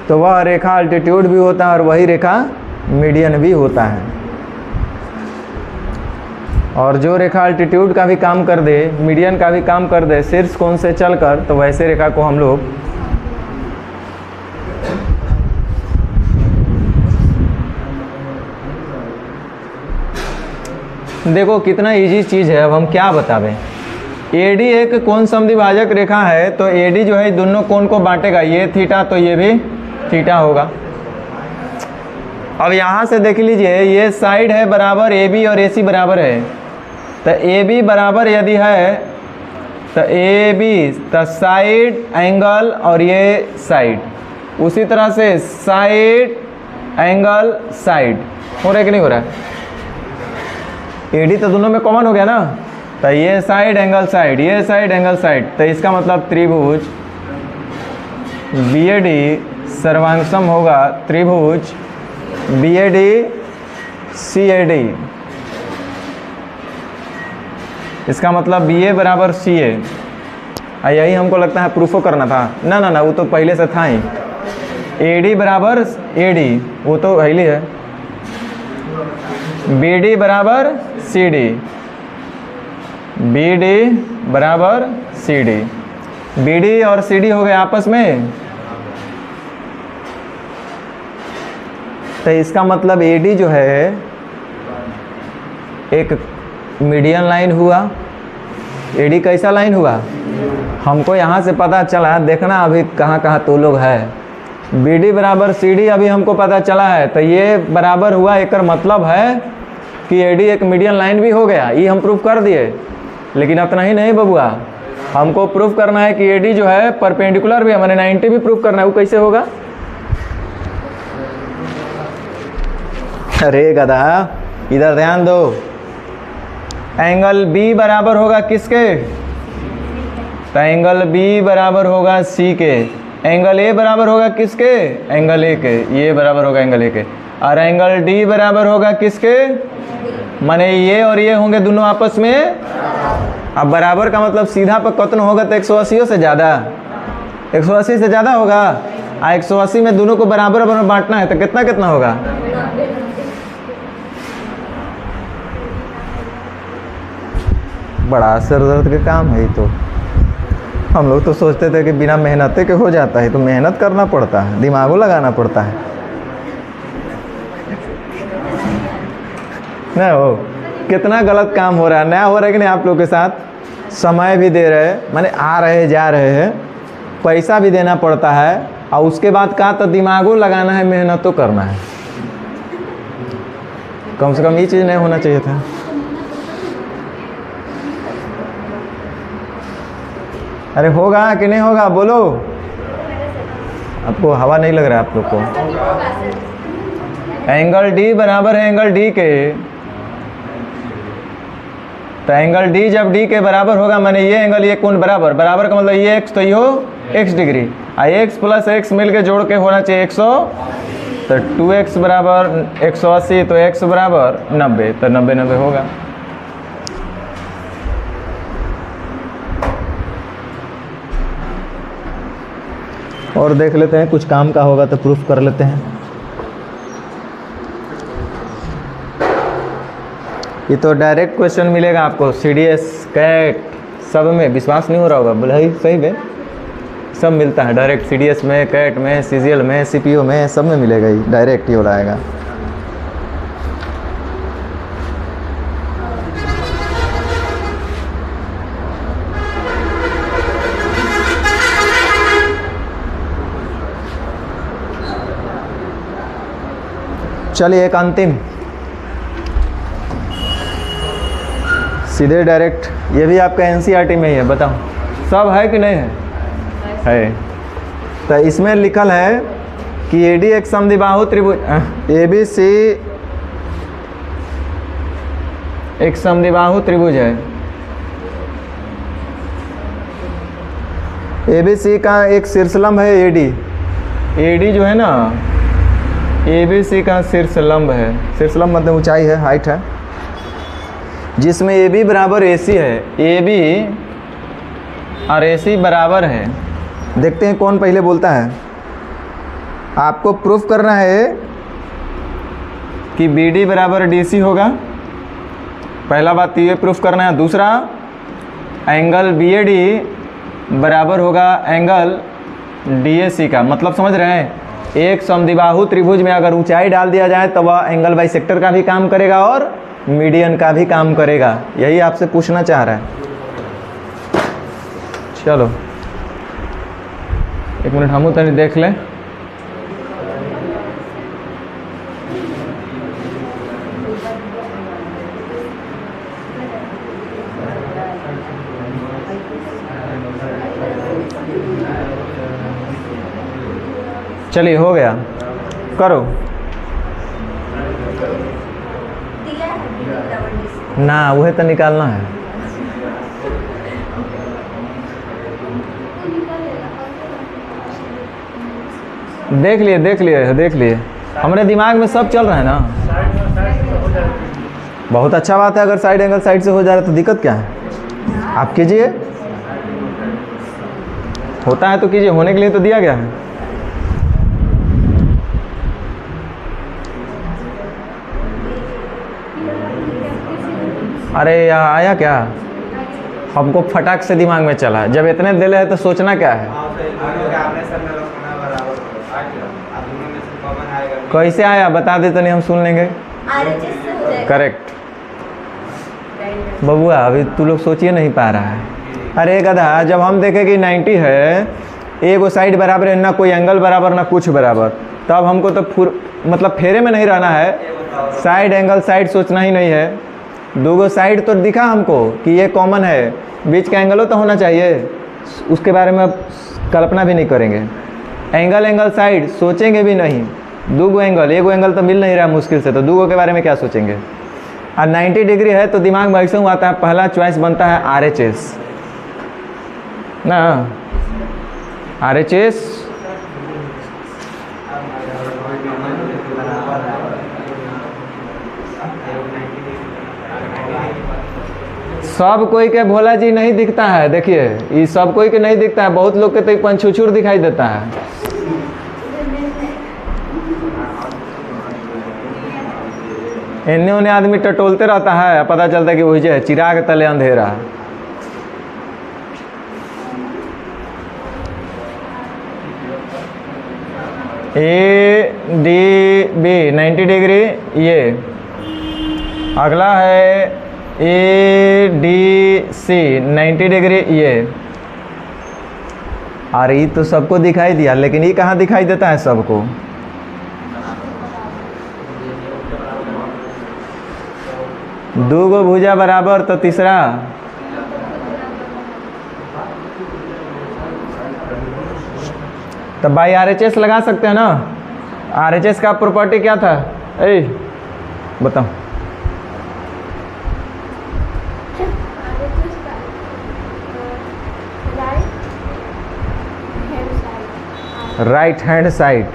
तो वह रेखा अल्टीट्यूड भी होता है और वही रेखा मीडियन भी होता है। और जो रेखा अल्टीट्यूड का भी काम कर दे, मीडियन का भी काम कर दे शीर्ष कोण से चलकर, तो वैसे रेखा को हम लोग देखो कितना इजी चीज़ है। अब हम क्या बतावें। एडी एक कोण समद्विभाजक रेखा है, तो एडी जो है दोनों कोण को बांटेगा, ये थीटा तो ये भी थीटा होगा। अब यहाँ से देख लीजिए, ये साइड है बराबर ए बी और ए सी बराबर है, तो ए बी बराबर यदि है तो ए बी तो साइड एंगल और ये साइड, उसी तरह से साइड एंगल साइड हो रहा है कि नहीं हो रहा है। एडी तो दोनों में कॉमन हो गया ना, तो ये साइड एंगल साइड, ये साइड एंगल साइड, तो इसका मतलब त्रिभुज बी ए डी सर्वांगसम होगा त्रिभुज B A D C A D. इसका मतलब बी ए बराबर सी ए। यही हमको लगता है प्रूफो करना था। ना ना ना, वो तो पहले से था ही। ए डी बराबर ए डी, वो तो पहले है। बी डी बराबर सी डी, बी डी बराबर सी डी, बी डी और सी डी हो गए आपस में, तो इसका मतलब ए डी जो है एक मीडियन लाइन हुआ। ए डी कैसा लाइन हुआ, हमको यहाँ से पता चला, देखना अभी कहाँ कहाँ तो लोग है। बी डी बराबर सी डी अभी हमको पता चला है, तो ये बराबर हुआ, एक मतलब है कि ए डी एक मीडियन लाइन भी हो गया। ये हम प्रूफ कर दिए, लेकिन उतना ही नहीं बबुआ, हमको प्रूफ करना है कि ए डी जो है परपेंडिकुलर भी है, मैंने 90 भी प्रूफ करना है। वो कैसे होगा? अरे गधा, इधर ध्यान दो। एंगल बी बराबर होगा किसके? तो एंगल बी बराबर होगा सी के। एंगल ए बराबर होगा किसके? एंगल ए के। ये बराबर होगा एंगल ए के। और एंगल डी बराबर होगा किसके? माने ये और ये होंगे दोनों आपस में। अब बराबर का मतलब सीधा पर कतन होगा तो 180 से ज़्यादा, 180 से ज़्यादा होगा। 180 में दोनों को बराबर बराबर बांटना है, तो कितना कितना होगा? बड़ा सर दर्द का काम है ये तो। हम लोग तो सोचते थे कि बिना मेहनत के हो जाता है, तो मेहनत करना पड़ता है, दिमागों लगाना पड़ता है ना। हो कितना गलत काम हो रहा है, नया हो रहा है कि नहीं आप लोग के साथ? समय भी दे रहे हैं, माने आ रहे जा रहे हैं, पैसा भी देना पड़ता है, और उसके बाद का तो दिमागों लगाना है, मेहनत तो करना है। कम से कम ये चीज़ नहीं होना चाहिए था। अरे होगा कि नहीं होगा बोलो? आपको हवा नहीं लग रहा है आप लोग को? एंगल डी बराबर है एंगल डी के, तो एंगल डी जब डी के बराबर होगा, माने ये एंगल ये कोण बराबर, बराबर का मतलब ये एक्स तो ये हो एक्स डिग्री, आ एक्स प्लस एक्स मिल के जोड़ के होना चाहिए 100, तो 2x बराबर 180, तो x बराबर 90, तो 90 90 होगा। और देख लेते हैं, कुछ काम का होगा तो प्रूफ कर लेते हैं। ये तो डायरेक्ट क्वेश्चन मिलेगा आपको, CDS कैट सब में। विश्वास नहीं हो रहा होगा, बोले ही सही में सब मिलता है डायरेक्ट। CDS में, कैट में, CGL में, CPO में, सब में मिलेगा ही, डायरेक्ट ही हो आएगा। चलिए एक अंतिम, सीधे डायरेक्ट, ये भी आपका NCERT में ही है, बताओ सब है कि नहीं है? तो इसमें लिखल है कि AD एक समद्विबाहु त्रिभुज, ABC एक समद्विबाहु त्रिभुज है। ABC का एक शीर्षलंब है AD। AD जो है ना, ABC का शीर्षलंब है। शीर्षलंब मतलब ऊंचाई है, हाइट है। जिसमें ए बी बराबर ए सी है, ए बी और ए सी बराबर है। देखते हैं कौन पहले बोलता है। आपको प्रूफ करना है कि बी डी बराबर डी सी होगा, पहला बात ये प्रूफ करना है। दूसरा, एंगल बी ए डी बराबर होगा एंगल डी ए सी का। मतलब समझ रहे हैं, एक समद्विबाहु त्रिभुज में अगर ऊंचाई डाल दिया जाए तो वह एंगल बाइसेक्टर का भी काम करेगा और मीडियन का भी काम करेगा। यही आपसे पूछना चाह रहा है। चलो एक मिनट हम तनी देख लें। चलिए हो गया, करो ना, वह तो निकालना है। देख लिए देख लिए देख लिए, हमारे दिमाग में सब चल रहा है ना। बहुत अच्छा बात है, अगर साइड एंगल साइड से हो जा रहा है तो दिक्कत क्या है। आप कीजिए, होता है तो कीजिए, होने के लिए तो दिया गया है। अरे यार आया क्या, हमको फटाक से दिमाग में चला। जब इतने दिले है तो सोचना क्या है। कैसे आया बता दे तो नहीं, हम सुन लेंगे। करेक्ट बबुआ, अभी तू लोग सोचिए नहीं पा रहा है। अरे गधा, जब हम देखें कि 90 है, एक वो साइड बराबर है, ना कोई एंगल बराबर ना कुछ बराबर, तब हमको तो मतलब फेरे में नहीं रहना है। साइड एंगल साइड सोचना ही नहीं है। दो साइड तो दिखा हमको कि ये कॉमन है, बीच का एंगल तो होना चाहिए, उसके बारे में अब कल्पना भी नहीं करेंगे। एंगल एंगल साइड सोचेंगे भी नहीं। दो एंगल, एक एंगल तो मिल नहीं रहा मुश्किल से, तो दो के बारे में क्या सोचेंगे। और 90 डिग्री है तो दिमाग में ऐसे आता है, पहला चॉइस बनता है RHS ना, RHS सब कोई के भोला जी नहीं दिखता है। देखिए ये सब कोई के नहीं दिखता है, बहुत लोग के तो पंचुचुर दिखाई देता है। इन्ने उन्हें आदमी टटोलते रहता है, पता चलता है कि वही है चिराग तले अंधेरा। ए डी बी 90 डिग्री, ये अगला है ए डी सी 90 डिग्री, ये। अरे ये तो सबको दिखाई दिया, लेकिन ये कहाँ दिखाई देता है सबको। दो गो भुजा बराबर तो तीसरा, तो बाई RHS लगा सकते हैं ना। RHS का प्रॉपर्टी क्या था, ए बताओ। राइट हैंड साइड,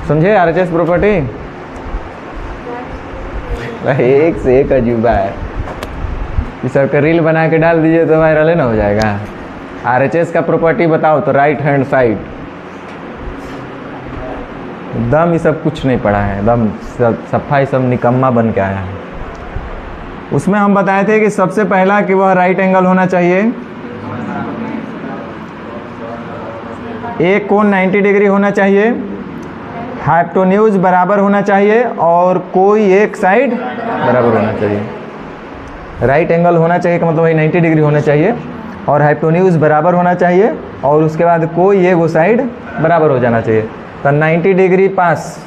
समझे RHS प्रॉपर्टी। एक से एक अजूबा है, इस सबका रील बना के डाल दीजिए तो वायरल है ना हो जाएगा। RHS का प्रॉपर्टी बताओ तो राइट हैंड साइड। दम ये सब कुछ नहीं पढ़ा है, दम सफाई सब निकम्मा बन के आया है। उसमें हम बताए थे कि सबसे पहला कि वह राइट एंगल होना चाहिए, एक कोण 90 डिग्री होना चाहिए, हाइपोटेन्यूज बराबर होना चाहिए और कोई एक साइड बराबर होना चाहिए। राइट एंगल होना चाहिए का मतलब वही 90 डिग्री होना चाहिए और हाइपोटेन्यूज बराबर होना चाहिए और उसके बाद कोई एक वो साइड बराबर हो जाना चाहिए। तो 90 डिग्री पास,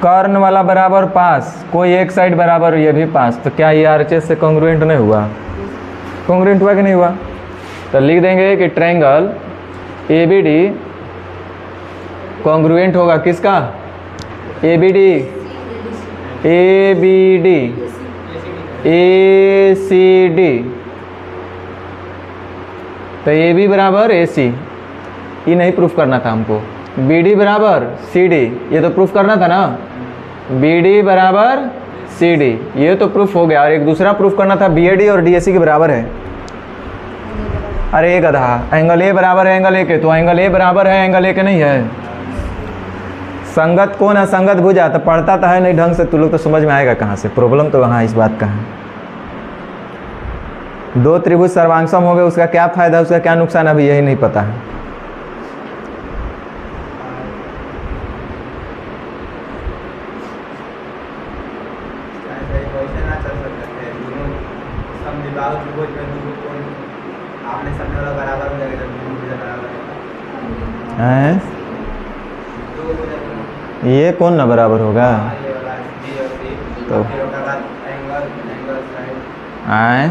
कर्ण वाला बराबर पास, कोई एक साइड बराबर, ये भी पास। तो क्या ये RHS से कॉन्ग्रुएंट नहीं हुआ? कॉन्ग्रुएंट हुआ कि नहीं हुआ? तो लिख देंगे कि ट्रायंगल ABD कॉन्ग्रुएंट होगा किसका? ABD ACD। तो AB बराबर AC, ये नहीं प्रूफ करना था हमको। BD बराबर CD, ये तो प्रूफ करना था ना। BD बराबर सी डी, ये तो प्रूफ हो गया। और एक दूसरा प्रूफ करना था, बी ए डी और डी ए सी के बराबर है। अरे एक गधा, एंगल ए बराबर है एंगल ए के, तो एंगल ए बराबर है एंगल ए के नहीं है। संगत कौन है? संगत भुजा। तो पढ़ता तो है नहीं ढंग से, तू लोग तो समझ में आएगा कहाँ से? प्रॉब्लम तो वहाँ इस बात का है। दो त्रिभुज सर्वांगसम हो गए, उसका क्या फायदा है, उसका क्या नुकसान, अभी यही नहीं पता है। हैं? ये कौन ना बराबर होगा? तो आए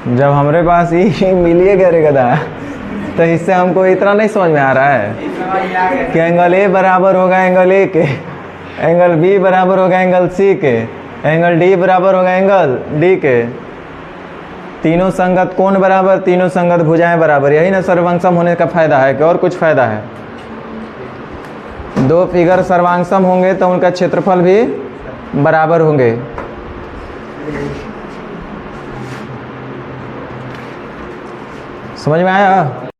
जब हमारे पास ये मिलिए गए रे गधा, तो इससे हमको इतना नहीं समझ में आ रहा है कि एंगल ए बराबर होगा एंगल ए के, एंगल बी बराबर होगा एंगल सी के, एंगल डी बराबर होगा एंगल डी के। तीनों संगत कोण बराबर, तीनों संगत भुजाएं बराबर। यही ना सर्वांगसम होने का फायदा है कि और कुछ फायदा है? दो फिगर सर्वांगसम होंगे तो उनका क्षेत्रफल भी बराबर होंगे। समझ में आया?